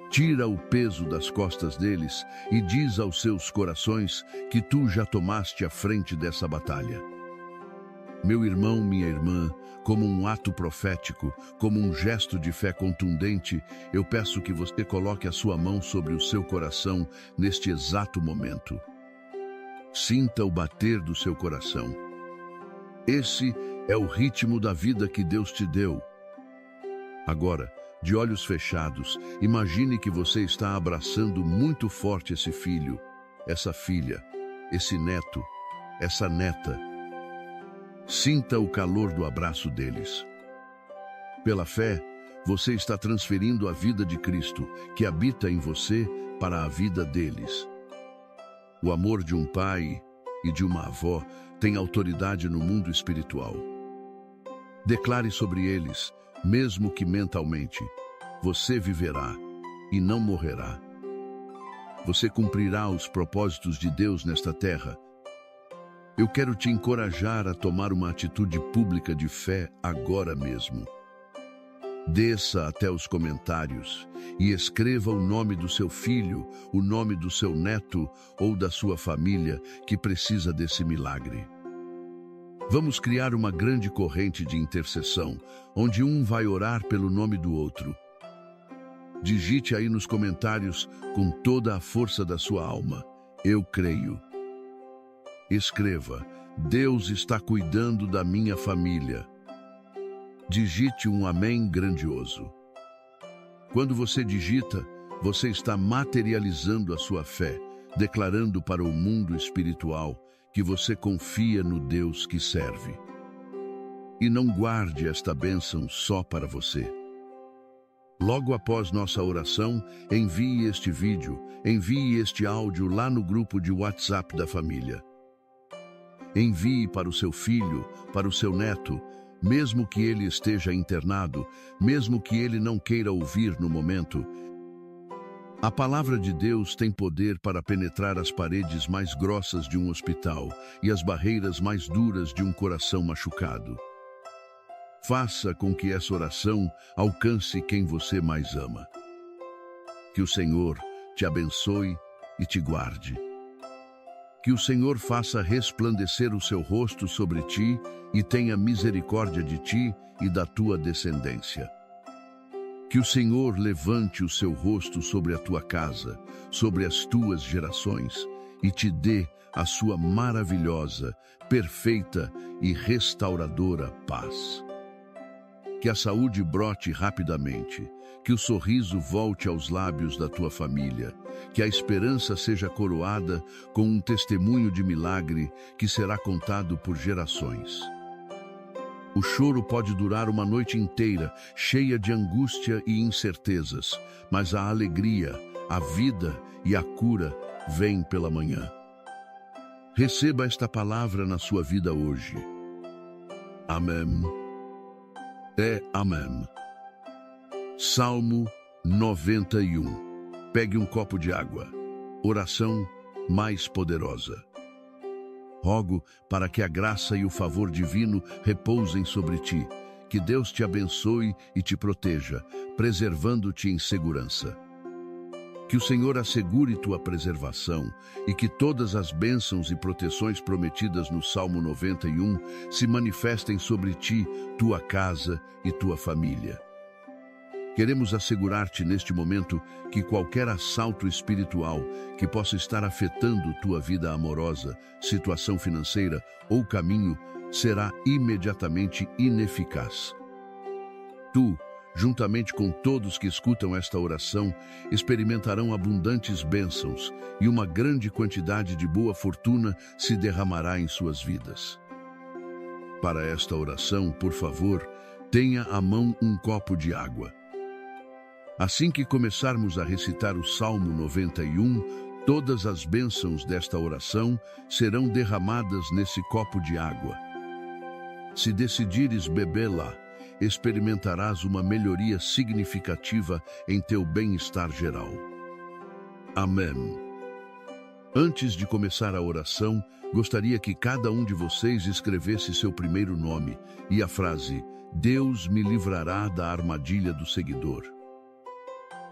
Tira o peso das costas deles e diz aos seus corações que tu já tomaste a frente dessa batalha. Meu irmão, minha irmã, como um ato profético, como um gesto de fé contundente, eu peço que você coloque a sua mão sobre o seu coração neste exato momento. Sinta o bater do seu coração. Esse é o ritmo da vida que Deus te deu. Agora, de olhos fechados, imagine que você está abraçando muito forte esse filho, essa filha, esse neto, essa neta. Sinta o calor do abraço deles. Pela fé, você está transferindo a vida de Cristo, que habita em você, para a vida deles. O amor de um pai e de uma avó tem autoridade no mundo espiritual. Declare sobre eles, mesmo que mentalmente, você viverá e não morrerá. Você cumprirá os propósitos de Deus nesta terra. Eu quero te encorajar a tomar uma atitude pública de fé agora mesmo. Desça até os comentários e escreva o nome do seu filho, o nome do seu neto ou da sua família que precisa desse milagre. Vamos criar uma grande corrente de intercessão, onde um vai orar pelo nome do outro. Digite aí nos comentários com toda a força da sua alma: eu creio. Escreva: Deus está cuidando da minha família. Digite um amém grandioso. Quando você digita, você está materializando a sua fé, declarando para o mundo espiritual que você confia no Deus que serve. E não guarde esta bênção só para você. Logo após nossa oração, envie este vídeo, envie este áudio lá no grupo de WhatsApp da família. Envie para o seu filho, para o seu neto, mesmo que ele esteja internado, mesmo que ele não queira ouvir no momento. A palavra de Deus tem poder para penetrar as paredes mais grossas de um hospital e as barreiras mais duras de um coração machucado. Faça com que essa oração alcance quem você mais ama. Que o Senhor te abençoe e te guarde. Que o Senhor faça resplandecer o seu rosto sobre ti e tenha misericórdia de ti e da tua descendência. Que o Senhor levante o seu rosto sobre a tua casa, sobre as tuas gerações, e te dê a sua maravilhosa, perfeita e restauradora paz. Que a saúde brote rapidamente, que o sorriso volte aos lábios da tua família, que a esperança seja coroada com um testemunho de milagre que será contado por gerações. O choro pode durar uma noite inteira, cheia de angústia e incertezas, mas a alegria, a vida e a cura vêm pela manhã. Receba esta palavra na sua vida hoje. Amém. Amém. Salmo 91. Pegue um copo de água. Oração mais poderosa. Rogo para que a graça e o favor divino repousem sobre ti, que Deus te abençoe e te proteja, preservando-te em segurança. Que o Senhor assegure tua preservação e que todas as bênçãos e proteções prometidas no Salmo 91 se manifestem sobre ti, tua casa e tua família. Queremos assegurar-te neste momento que qualquer assalto espiritual que possa estar afetando tua vida amorosa, situação financeira ou caminho será imediatamente ineficaz. Tu, juntamente com todos que escutam esta oração, experimentarão abundantes bênçãos e uma grande quantidade de boa fortuna se derramará em suas vidas. Para esta oração, por favor, tenha à mão um copo de água. Assim que começarmos a recitar o Salmo 91, todas as bênçãos desta oração serão derramadas nesse copo de água. Se decidires bebê-la, experimentarás uma melhoria significativa em teu bem-estar geral. Amém. Antes de começar a oração, gostaria que cada um de vocês escrevesse seu primeiro nome e a frase "Deus me livrará da armadilha do seguidor"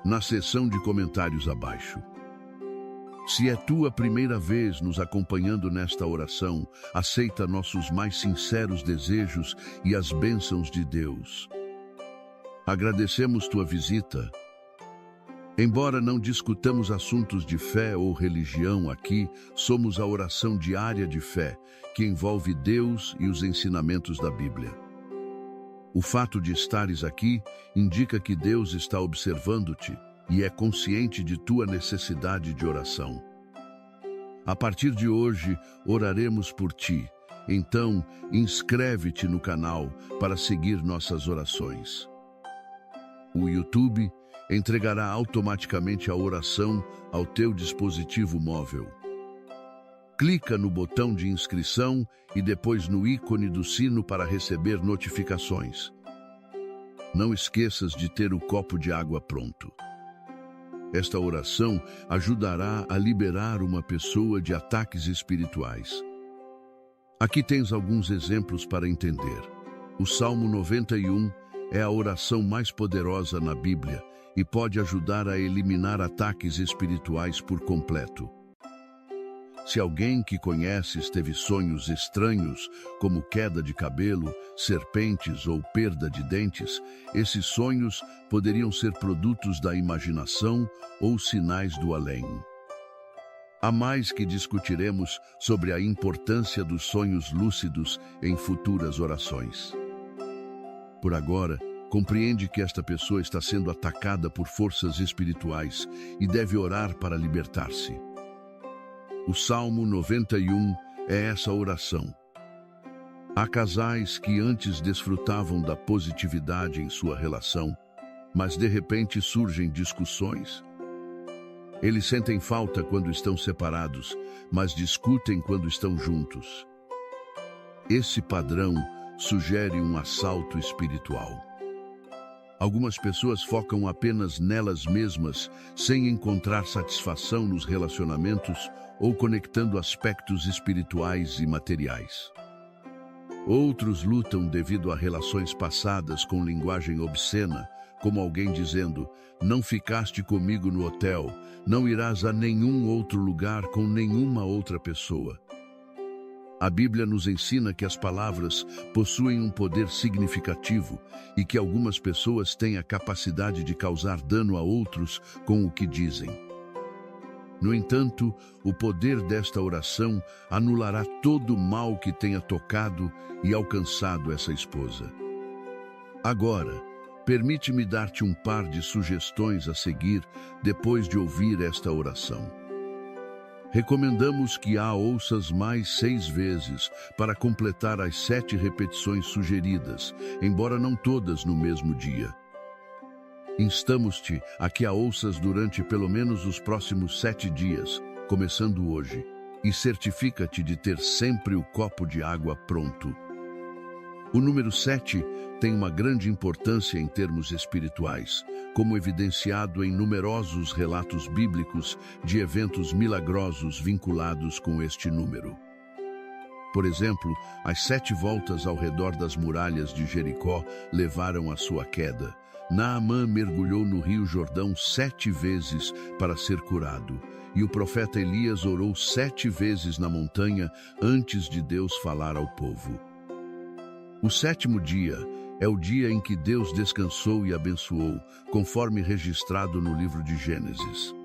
na seção de comentários abaixo. Se é tua primeira vez nos acompanhando nesta oração, aceita nossos mais sinceros desejos e as bênçãos de Deus. Agradecemos tua visita. Embora não discutamos assuntos de fé ou religião aqui, somos a oração diária de fé, que envolve Deus e os ensinamentos da Bíblia. O fato de estares aqui indica que Deus está observando-te e é consciente de tua necessidade de oração. A partir de hoje, oraremos por ti. Então, inscreve-te no canal para seguir nossas orações. O YouTube entregará automaticamente a oração ao teu dispositivo móvel. Clica no botão de inscrição e depois no ícone do sino para receber notificações. Não esqueças de ter o copo de água pronto. Esta oração ajudará a liberar uma pessoa de ataques espirituais. Aqui tens alguns exemplos para entender. O Salmo 91 é a oração mais poderosa na Bíblia e pode ajudar a eliminar ataques espirituais por completo. Se alguém que conheces teve sonhos estranhos, como queda de cabelo, serpentes ou perda de dentes, esses sonhos poderiam ser produtos da imaginação ou sinais do além. Há mais que discutiremos sobre a importância dos sonhos lúcidos em futuras orações. Por agora, compreende que esta pessoa está sendo atacada por forças espirituais e deve orar para libertar-se. O Salmo 91 é essa oração. Há casais que antes desfrutavam da positividade em sua relação, mas de repente surgem discussões. Eles sentem falta quando estão separados, mas discutem quando estão juntos. Esse padrão sugere um assalto espiritual. Algumas pessoas focam apenas nelas mesmas, sem encontrar satisfação nos relacionamentos ou conectando aspectos espirituais e materiais. Outros lutam devido a relações passadas com linguagem obscena, como alguém dizendo: "Não ficaste comigo no hotel, não irás a nenhum outro lugar com nenhuma outra pessoa." A Bíblia nos ensina que as palavras possuem um poder significativo e que algumas pessoas têm a capacidade de causar dano a outros com o que dizem. No entanto, o poder desta oração anulará todo o mal que tenha tocado e alcançado essa esposa. Agora, permite-me dar-te um par de sugestões a seguir depois de ouvir esta oração. Recomendamos que a ouças mais 6 vezes para completar as 7 repetições sugeridas, embora não todas no mesmo dia. Instamos-te a que a ouças durante pelo menos os próximos 7 dias, começando hoje, e certifica-te de ter sempre o copo de água pronto. O número 7 tem uma grande importância em termos espirituais, como evidenciado em numerosos relatos bíblicos de eventos milagrosos vinculados com este número. Por exemplo, as 7 voltas ao redor das muralhas de Jericó levaram à sua queda. Naamã mergulhou no rio Jordão 7 vezes para ser curado, e o profeta Elias orou 7 vezes na montanha antes de Deus falar ao povo. O 7º dia é o dia em que Deus descansou e abençoou, conforme registrado no livro de Gênesis.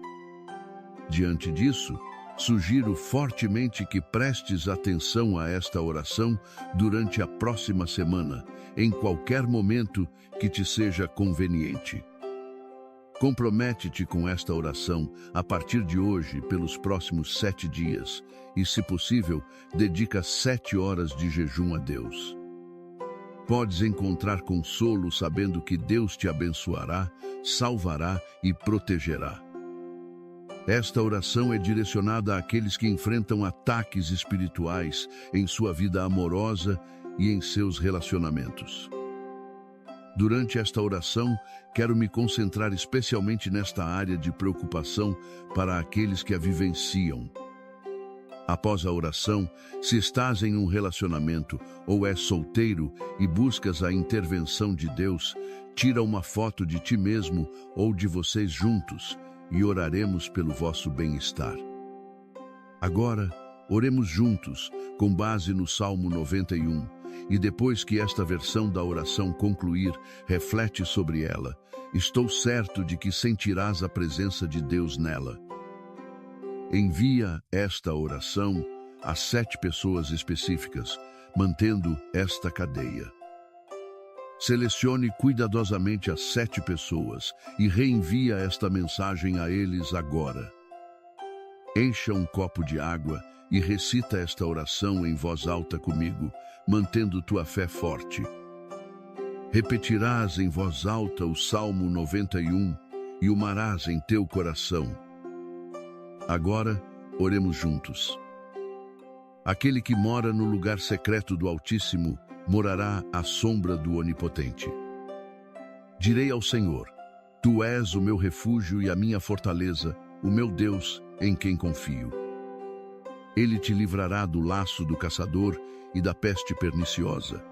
Diante disso, sugiro fortemente que prestes atenção a esta oração durante a próxima semana, em qualquer momento que te seja conveniente. Compromete-te com esta oração a partir de hoje pelos próximos 7 dias e, se possível, dedica 7 horas de jejum a Deus. Podes encontrar consolo sabendo que Deus te abençoará, salvará e protegerá. Esta oração é direcionada àqueles que enfrentam ataques espirituais em sua vida amorosa e em seus relacionamentos. Durante esta oração, quero me concentrar especialmente nesta área de preocupação para aqueles que a vivenciam. Após a oração, se estás em um relacionamento ou és solteiro e buscas a intervenção de Deus, tira uma foto de ti mesmo ou de vocês juntos e oraremos pelo vosso bem-estar. Agora, oremos juntos, com base no Salmo 91, e depois que esta versão da oração concluir, reflete sobre ela. Estou certo de que sentirás a presença de Deus nela. Envia esta oração a 7 pessoas específicas, mantendo esta cadeia. Selecione cuidadosamente as 7 pessoas e reenvia esta mensagem a eles agora. Encha um copo de água e recita esta oração em voz alta comigo, mantendo tua fé forte. Repetirás em voz alta o Salmo 91 e o marás em teu coração. Agora, oremos juntos. Aquele que mora no lugar secreto do Altíssimo morará à sombra do Onipotente. Direi ao Senhor: Tu és o meu refúgio e a minha fortaleza, o meu Deus, em quem confio. Ele te livrará do laço do caçador e da peste perniciosa.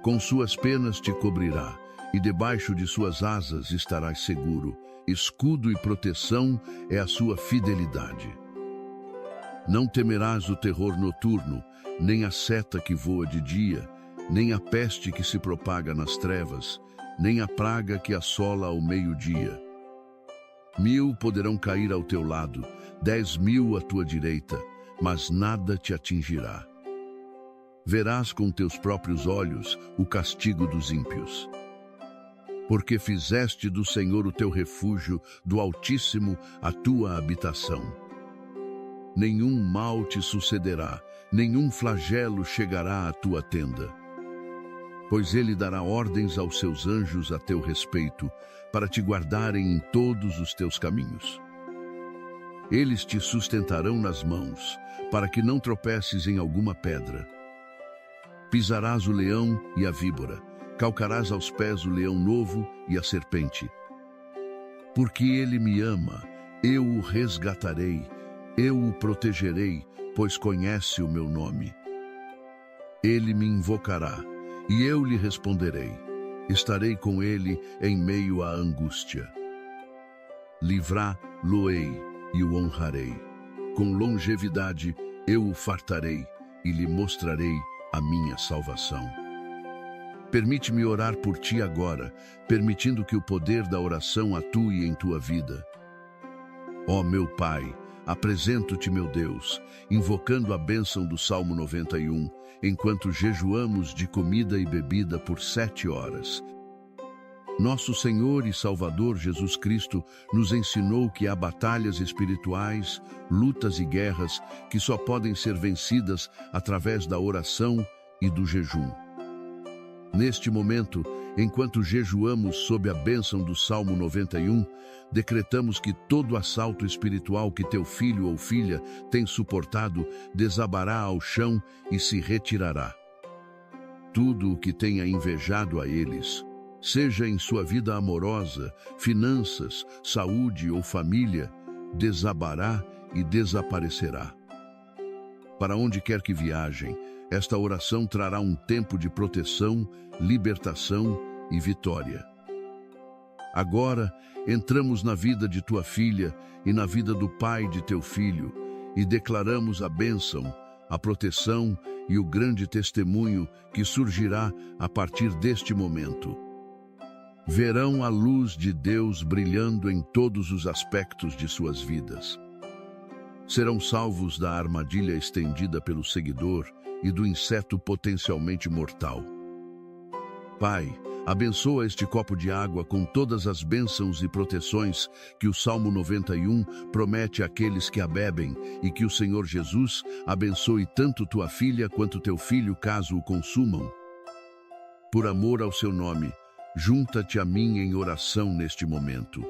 Com suas penas te cobrirá, e debaixo de suas asas estarás seguro. Escudo e proteção é a sua fidelidade. Não temerás o terror noturno, nem a seta que voa de dia, nem a peste que se propaga nas trevas, nem a praga que assola ao meio-dia. 1000 poderão cair ao teu lado, 10.000 à tua direita, mas nada te atingirá. Verás com teus próprios olhos o castigo dos ímpios. Porque fizeste do Senhor o teu refúgio, do Altíssimo a tua habitação. Nenhum mal te sucederá, nenhum flagelo chegará à tua tenda. Pois ele dará ordens aos seus anjos a teu respeito, para te guardarem em todos os teus caminhos. Eles te sustentarão nas mãos, para que não tropeces em alguma pedra. Pisarás o leão e a víbora, calcarás aos pés o leão novo e a serpente. Porque ele me ama, eu o resgatarei, eu o protegerei, pois conhece o meu nome. Ele me invocará, e eu lhe responderei. Estarei com ele em meio à angústia. Livrá-lo-ei e o honrarei. Com longevidade eu o fartarei e lhe mostrarei a minha salvação. Permite-me orar por ti agora, permitindo que o poder da oração atue em tua vida. Ó meu Pai, apresento-te, meu Deus, invocando a bênção do Salmo 91, enquanto jejuamos de comida e bebida por 7 horas. Nosso Senhor e Salvador Jesus Cristo nos ensinou que há batalhas espirituais, lutas e guerras que só podem ser vencidas através da oração e do jejum. Neste momento, enquanto jejuamos sob a bênção do Salmo 91, decretamos que todo assalto espiritual que teu filho ou filha tem suportado desabará ao chão e se retirará. Tudo o que tenha invejado a eles, seja em sua vida amorosa, finanças, saúde ou família, desabará e desaparecerá. Para onde quer que viajem, esta oração trará um tempo de proteção, libertação e vitória. Agora, entramos na vida de tua filha e na vida do pai de teu filho e declaramos a bênção, a proteção e o grande testemunho que surgirá a partir deste momento. Verão a luz de Deus brilhando em todos os aspectos de suas vidas. Serão salvos da armadilha estendida pelo seguidor e do inseto potencialmente mortal. Pai, abençoa este copo de água com todas as bênçãos e proteções que o Salmo 91 promete àqueles que a bebem e que o Senhor Jesus abençoe tanto tua filha quanto teu filho caso o consumam. Por amor ao seu nome, junta-te a mim em oração neste momento.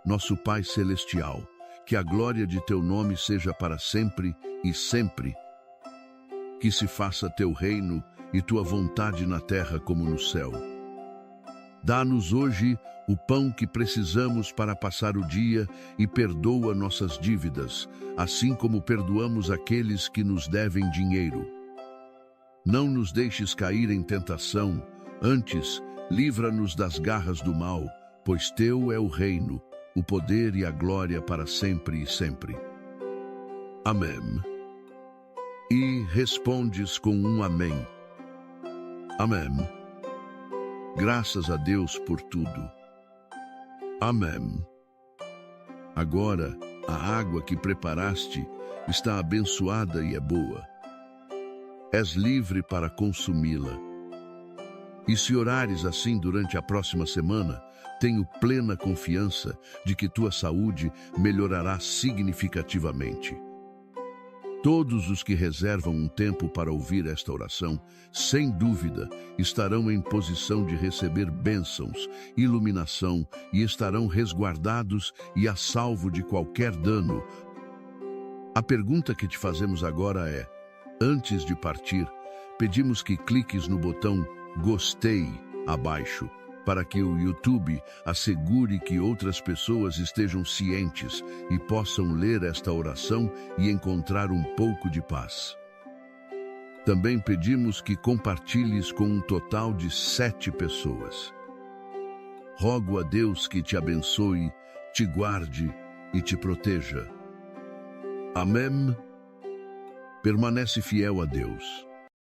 Nosso Pai Celestial, que a glória de teu nome seja para sempre e sempre. Que se faça teu reino e tua vontade na terra como no céu. Dá-nos hoje o pão que precisamos para passar o dia e perdoa nossas dívidas, assim como perdoamos aqueles que nos devem dinheiro. Não nos deixes cair em tentação, antes, livra-nos das garras do mal, pois teu é o reino, o poder e a glória para sempre e sempre. Amém. E respondes com um amém. Amém. Graças a Deus por tudo. Amém. Agora, a água que preparaste está abençoada e é boa. És livre para consumi-la. E se orares assim durante a próxima semana, tenho plena confiança de que tua saúde melhorará significativamente. Todos os que reservam um tempo para ouvir esta oração, sem dúvida, estarão em posição de receber bênçãos, iluminação e estarão resguardados e a salvo de qualquer dano. A pergunta que te fazemos agora é: antes de partir, pedimos que cliques no botão Gostei abaixo, para que o YouTube assegure que outras pessoas estejam cientes e possam ler esta oração e encontrar um pouco de paz. Também pedimos que compartilhes com um total de 7 pessoas. Rogo a Deus que te abençoe, te guarde e te proteja. Amém. Permanece fiel a Deus.